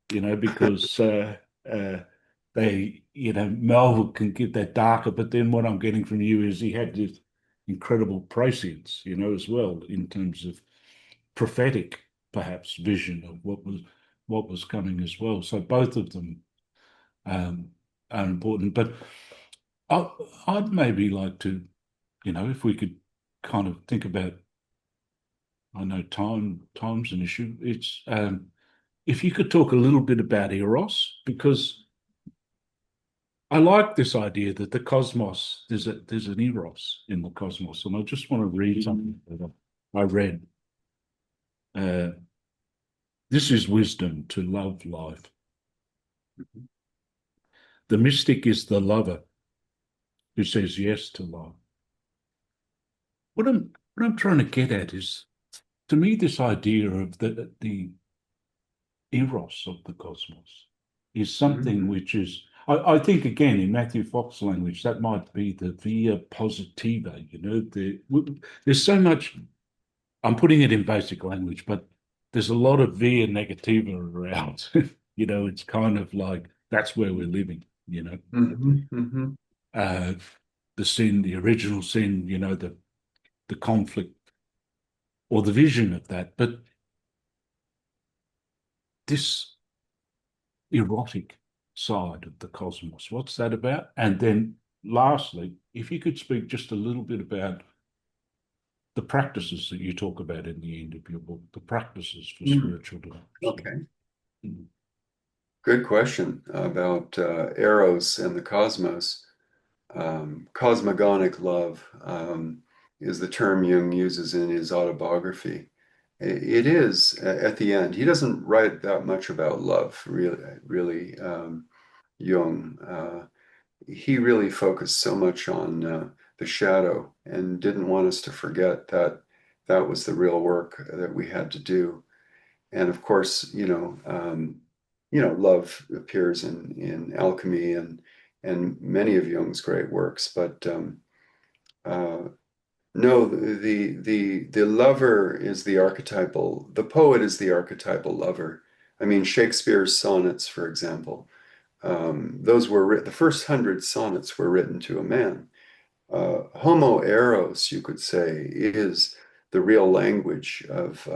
because uh, Melville can get that darker, but then what I'm getting from you is he had this incredible prescience, as well, in terms of prophetic, perhaps, vision of what was coming as well. So both of them um, are important. But I, I'd maybe like to, if we could kind of think about, I know time's an issue. It's if you could talk a little bit about Eros, because I like this idea that the cosmos, there's an eros in the cosmos, and I just want to read something that I read. Uh, this is wisdom to love life. The mystic is the lover who says yes to love. what I'm trying to get at is, to me, this idea of the eros of the cosmos is something Mhm. which is, I think, again, in Matthew Fox language, that might be the via positiva. There's so much. I'm putting it in basic language, but there's a lot of via negativa around. It's kind of like that's where we're living. Mhm. Mhm. Uh, the sin, the original sin, the conflict or the vision of that. But this erotic side of the cosmos, what's that about? And then lastly, if you could speak just a little bit about the practices that you talk about in the end of your book, the practices for Mm. spiritual democracy. Okay. Mm. Good question about Eros and the cosmos. Cosmogonic love is the term Jung uses in his autobiography. It is at the end. He doesn't write that much about love, really, Jung. He really focused so much on the shadow and didn't want us to forget that that was the real work that we had to do. And of course, love appears in alchemy and many of Jung's great works. But uh, no, the lover is the archetypal. The poet is the archetypal lover. I mean, Shakespeare's sonnets, for example, those were the first 100 sonnets were written to a man. Homo eros, you could say, is the real language of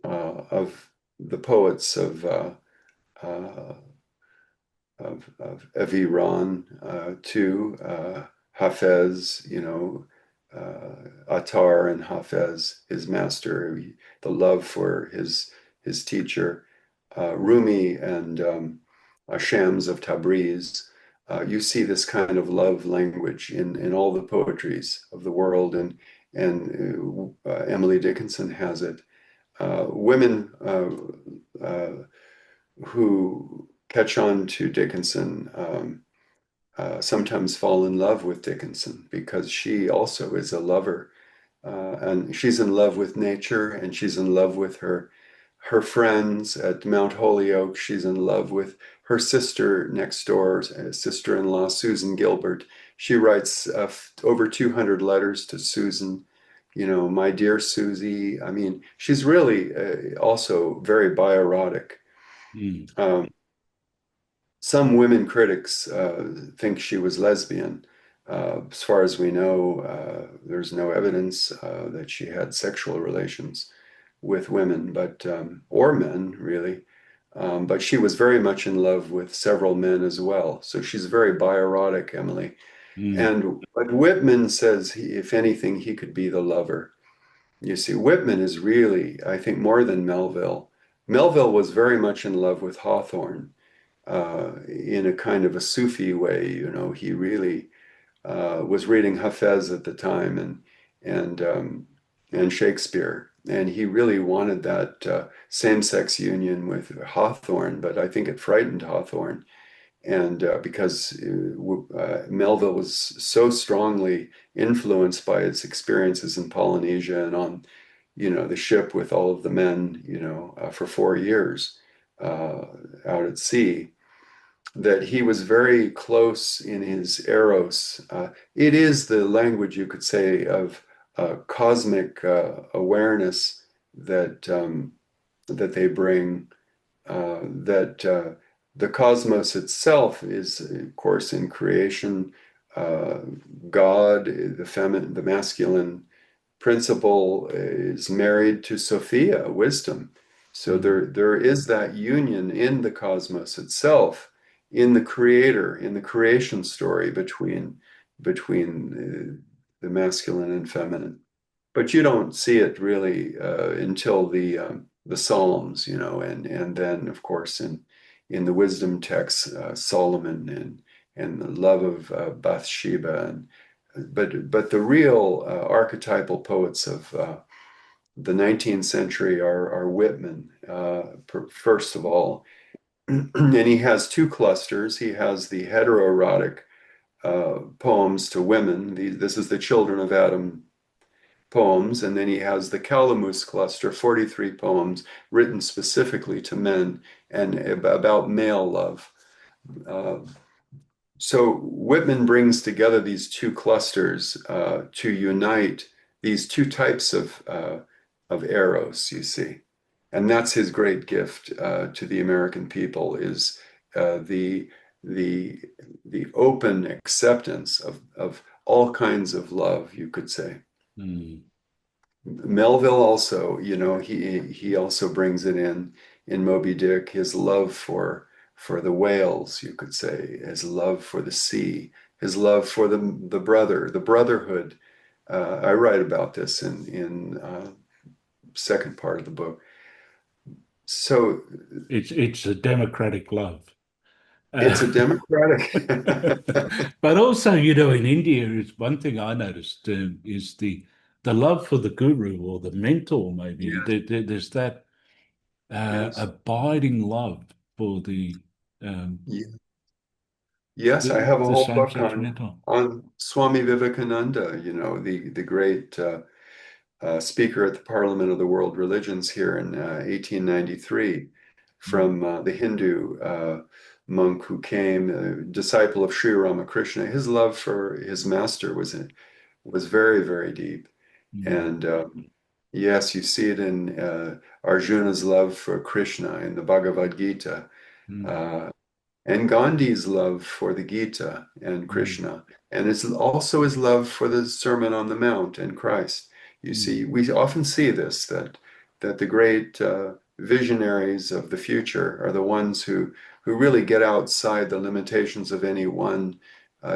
the poets uh, of Iran too, Hafez, Attar and Hafez, his master, the love for his teacher, Rumi and Shams of Tabriz. You see this kind of love language in all the poetries of the world, and Emily Dickinson has it. Women who catch on to Dickinson sometimes fall in love with Dickinson because she also is a lover. And she's in love with nature and she's in love with her friends at Mount Holyoke. She's in love with her sister next door, sister-in-law, Susan Gilbert. She writes over 200 letters to Susan. My dear Susie. I mean, she's really also very bioerotic. Mm. Um, some women critics think she was lesbian. As far as we know, there's no evidence that she had sexual relations with women, but or men really. But she was very much in love with several men as well. So she's very bioerotic, Emily. Mm. And but Whitman says, if anything, he could be the lover. You see, Whitman is really, I think, more than Melville. Melville was very much in love with Hawthorne in a kind of a Sufi way. He really was reading Hafez at the time and um, and Shakespeare, and he really wanted that same-sex union with Hawthorne, but I think it frightened Hawthorne, and because Melville was so strongly influenced by his experiences in Polynesia and on, the ship with all of the men, for 4 years out at sea that he was very close in his eros. It is the language, you could say, of cosmic awareness that they bring. That the cosmos itself is, of course, in creation. Uh, God, the masculine principle, is married to Sophia, wisdom. So Mm. there is that union in the cosmos itself, in the creator, in the creation story between the masculine and feminine. But you don't see it really until the Psalms, and then of course in the wisdom texts, Solomon and the love of Bathsheba, but the real archetypal poets of the 19th century are Whitman, first of all. And he has two clusters. He has the heteroerotic poems to women. This is the children of Adam poems, and then he has the Calamus cluster, 43 poems written specifically to men and about male love. Uh, so Whitman brings together these two clusters to unite these two types of eros, you see. And that's his great gift to the American people is the the the open acceptance of all kinds of love, you could say. Mm. Melville also, he also brings it in Moby Dick, his love for the whales, you could say, his love for the sea, his love for the brotherhood. I write about this in second part of the book. So It's a democratic love. it's a Uh, democratic. but also, in India, is one thing I noticed is the love for the guru or the mentor, maybe. Yes, There's that yes. abiding love for Yes, I have a the whole book same-sex mentor. on Swami Vivekananda, the great speaker at the Parliament of the World Religions here in 1893 Mm, from the Hindu monk who came, a disciple of Sri Ramakrishna. His love for his master was very, very deep. mm, And yes, you see it in Arjuna's love for Krishna in the Bhagavad Gita. mm, Uh, and Gandhi's love for the Gita and mm, Krishna, and also his love for the Sermon on the Mount and Christ. You mm, see, we often see this that the great visionaries of the future are the ones who really get outside the limitations of any one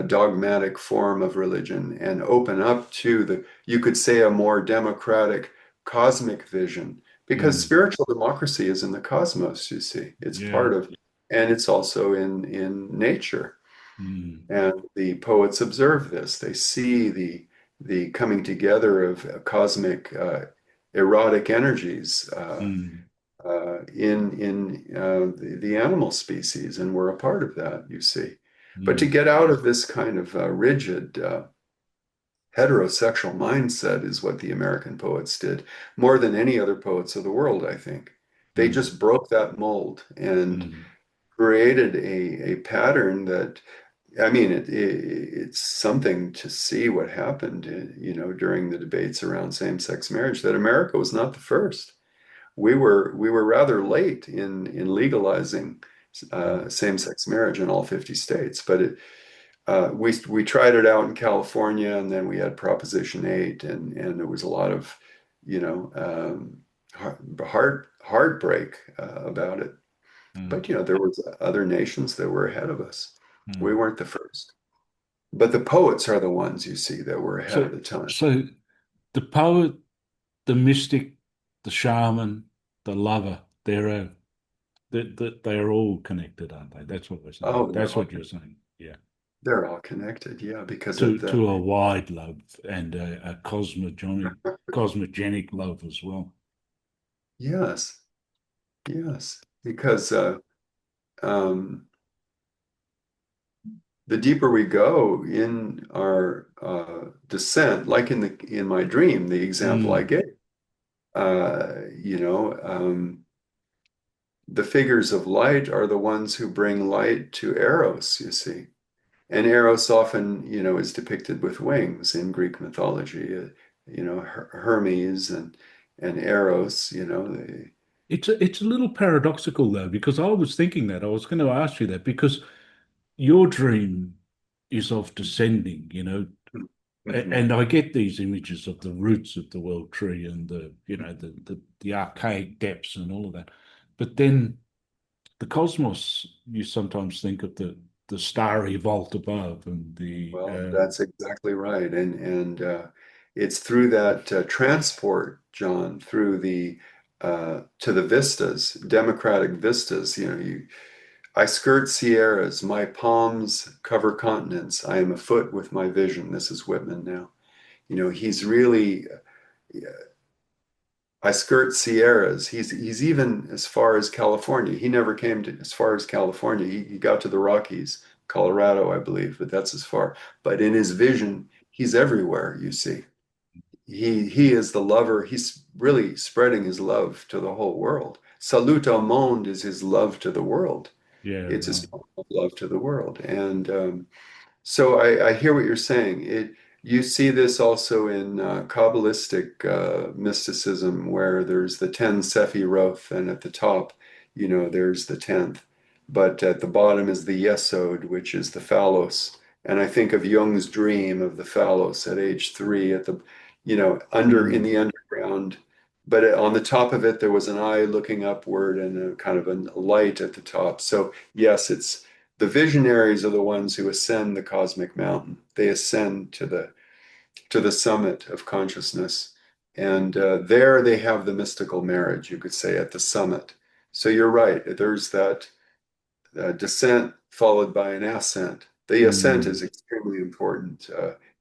dogmatic form of religion and open up to you could say, a more democratic cosmic vision. Because mm. spiritual democracy is in the cosmos, you see. It's Yeah. part of and it's also in nature. Mm, And the poets observe this. They see the coming together of cosmic erotic energies mm, in the animal species, and we're a part of that, you see. But to mm, get out of this kind of rigid heterosexual mindset is what the American poets did more than any other poets of the world, I think. They mm, just broke that mold and mm, created a pattern that I mean it's something to see what happened during the debates around same-sex marriage, that America was not the first. We were rather late in legalizing mm, same-sex marriage in all 50 states, but we tried it out in California, and then we had Proposition 8, and there was a lot of heartbreak about it. mm, But there was other nations that were ahead of us. We mm. weren't the first. But the poets are the ones you see that were ahead So, of the time. so the poet, the mystic, the shaman, the lover, they're all connected, aren't they? That's what we're saying. Oh, That's what you're saying. Yeah. they're all connected, yeah, because of To a wide love and a cosmogenic love as well. yes, yes, because um, the deeper we go in our descent, like in my dream, the example I Mm, gave, uh, you know, um, the figures of light are the ones who bring light to Eros, you see. And Eros often, is depicted with wings in Greek mythology. Hermes and Eros. it's a little paradoxical though, because I was thinking that I was going to ask you that because your dream is of descending, Mhm. and I get these images of the roots of the world tree and the archaic depths and all of that. But then the cosmos, you sometimes think of the starry vault above and the Well, that's exactly right, and it's through that transport, John, through the to the vistas, democratic vistas. I skirt sierras, my palms cover continents. I am afoot with my vision. This is Whitman now. He's really I skirt Sierras. He's even as far as California. He never came to as far as California. He got to the Rockies, Colorado, I believe, but that's as far. But in his vision, he's everywhere, you see. he is the lover. He's really spreading his love to the whole world. Salut au monde is his love to the world. Yeah, It's his right. love to the world. And so I hear what you're saying. You see this also in Kabbalistic mysticism, where there's the 10 Sephiroth, and at the top, there's the 10th. But at the bottom is the Yesod, which is the Phallos. And I think of Jung's dream of the Phallos at age 3 at the, in Mm, the underground. But on the top of it, there was an eye looking upward and a kind of a light at the top. So yes, the visionaries are the ones who ascend the cosmic mountain. They ascend to the summit of consciousness, and there they have the mystical marriage, you could say, at the summit. So you're right. There's that descent followed by an ascent. The ascent mm, is extremely important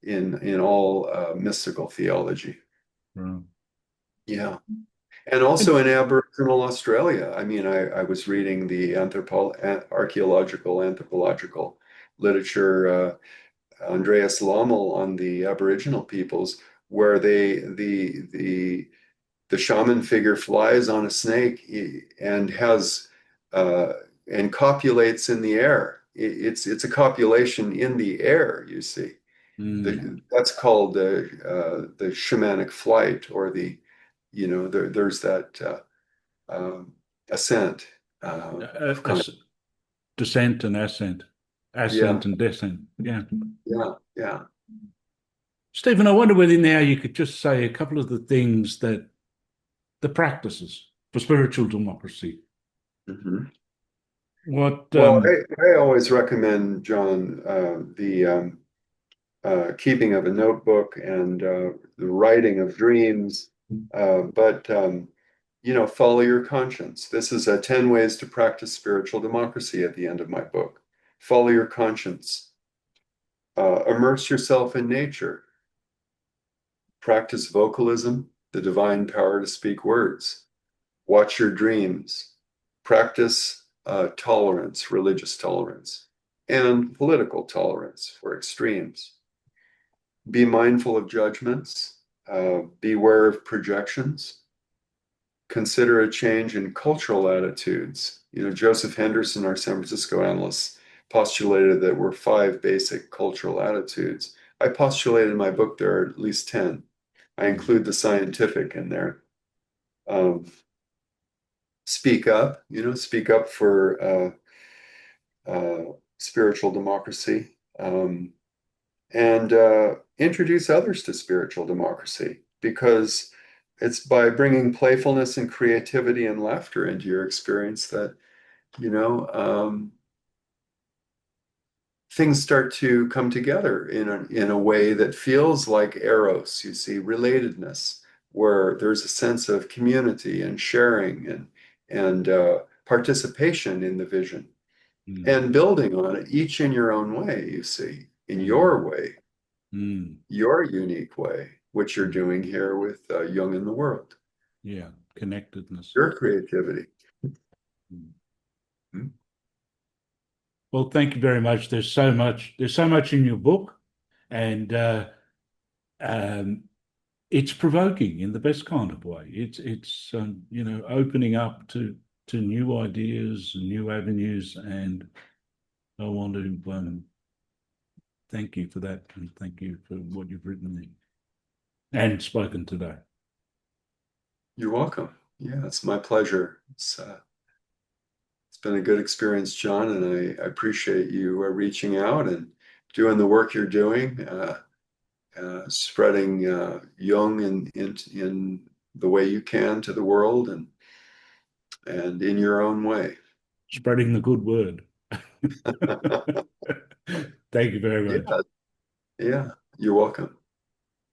in all mystical theology. right. Yeah. And And, also in Aboriginal Australia. I mean, I was reading the anthropological literature, Andreas Lommel on the Aboriginal peoples, where the shaman figure flies on a snake and has uh, and copulates in the air. It's a copulation in the air, you see. mm, That's called the shamanic flight, or there's that ascent of a kind. descent and ascent, Yeah, ascent and descent. Yeah. yeah, yeah. Stephen, I wonder whether now you could just say a couple of the things that the practices for spiritual democracy. Hmm. What, Well, I always recommend, John, the keeping of a notebook and the writing of dreams, but follow your conscience. This is 10 ways to practice spiritual democracy at the end of my book. Follow your conscience. Immerse yourself in nature. Practice vocalism, the divine power to speak words. Watch your dreams. Practice tolerance, religious tolerance, and political tolerance for extremes. Be mindful of judgments. Beware of projections. Consider a change in cultural attitudes. Joseph Henderson, our San Francisco analyst, postulated that were 5 basic cultural attitudes. I postulated in my book there are at least 10. I include the scientific in there. Um, speak up for spiritual democracy, and introduce others to spiritual democracy, because it's by bringing playfulness and creativity and laughter into your experience that, you know, um, things start to come together in a way that feels like eros, you see, relatedness, where there's a sense of community and sharing and participation in the vision mm, and building on it, each in your own way, you see, in mm, your way, mm, your unique way, which you're mm, doing here with Jung in the World, yeah, connectedness. your creativity. Mm. Hmm? Well, thank you very much. There's so much in your book, and um, it's provoking in the best kind of way. It's opening up to new ideas and new avenues, and I want to thank you for that, and thank you for what you've written and spoken today. You're welcome. Yeah, it's my pleasure. It's been a good experience, John, and I appreciate you reaching out and doing the work you're doing, spreading Jung in the way you can to the world, and in your own way. Spreading the good word. Thank you very much. Yeah, yeah, you're welcome.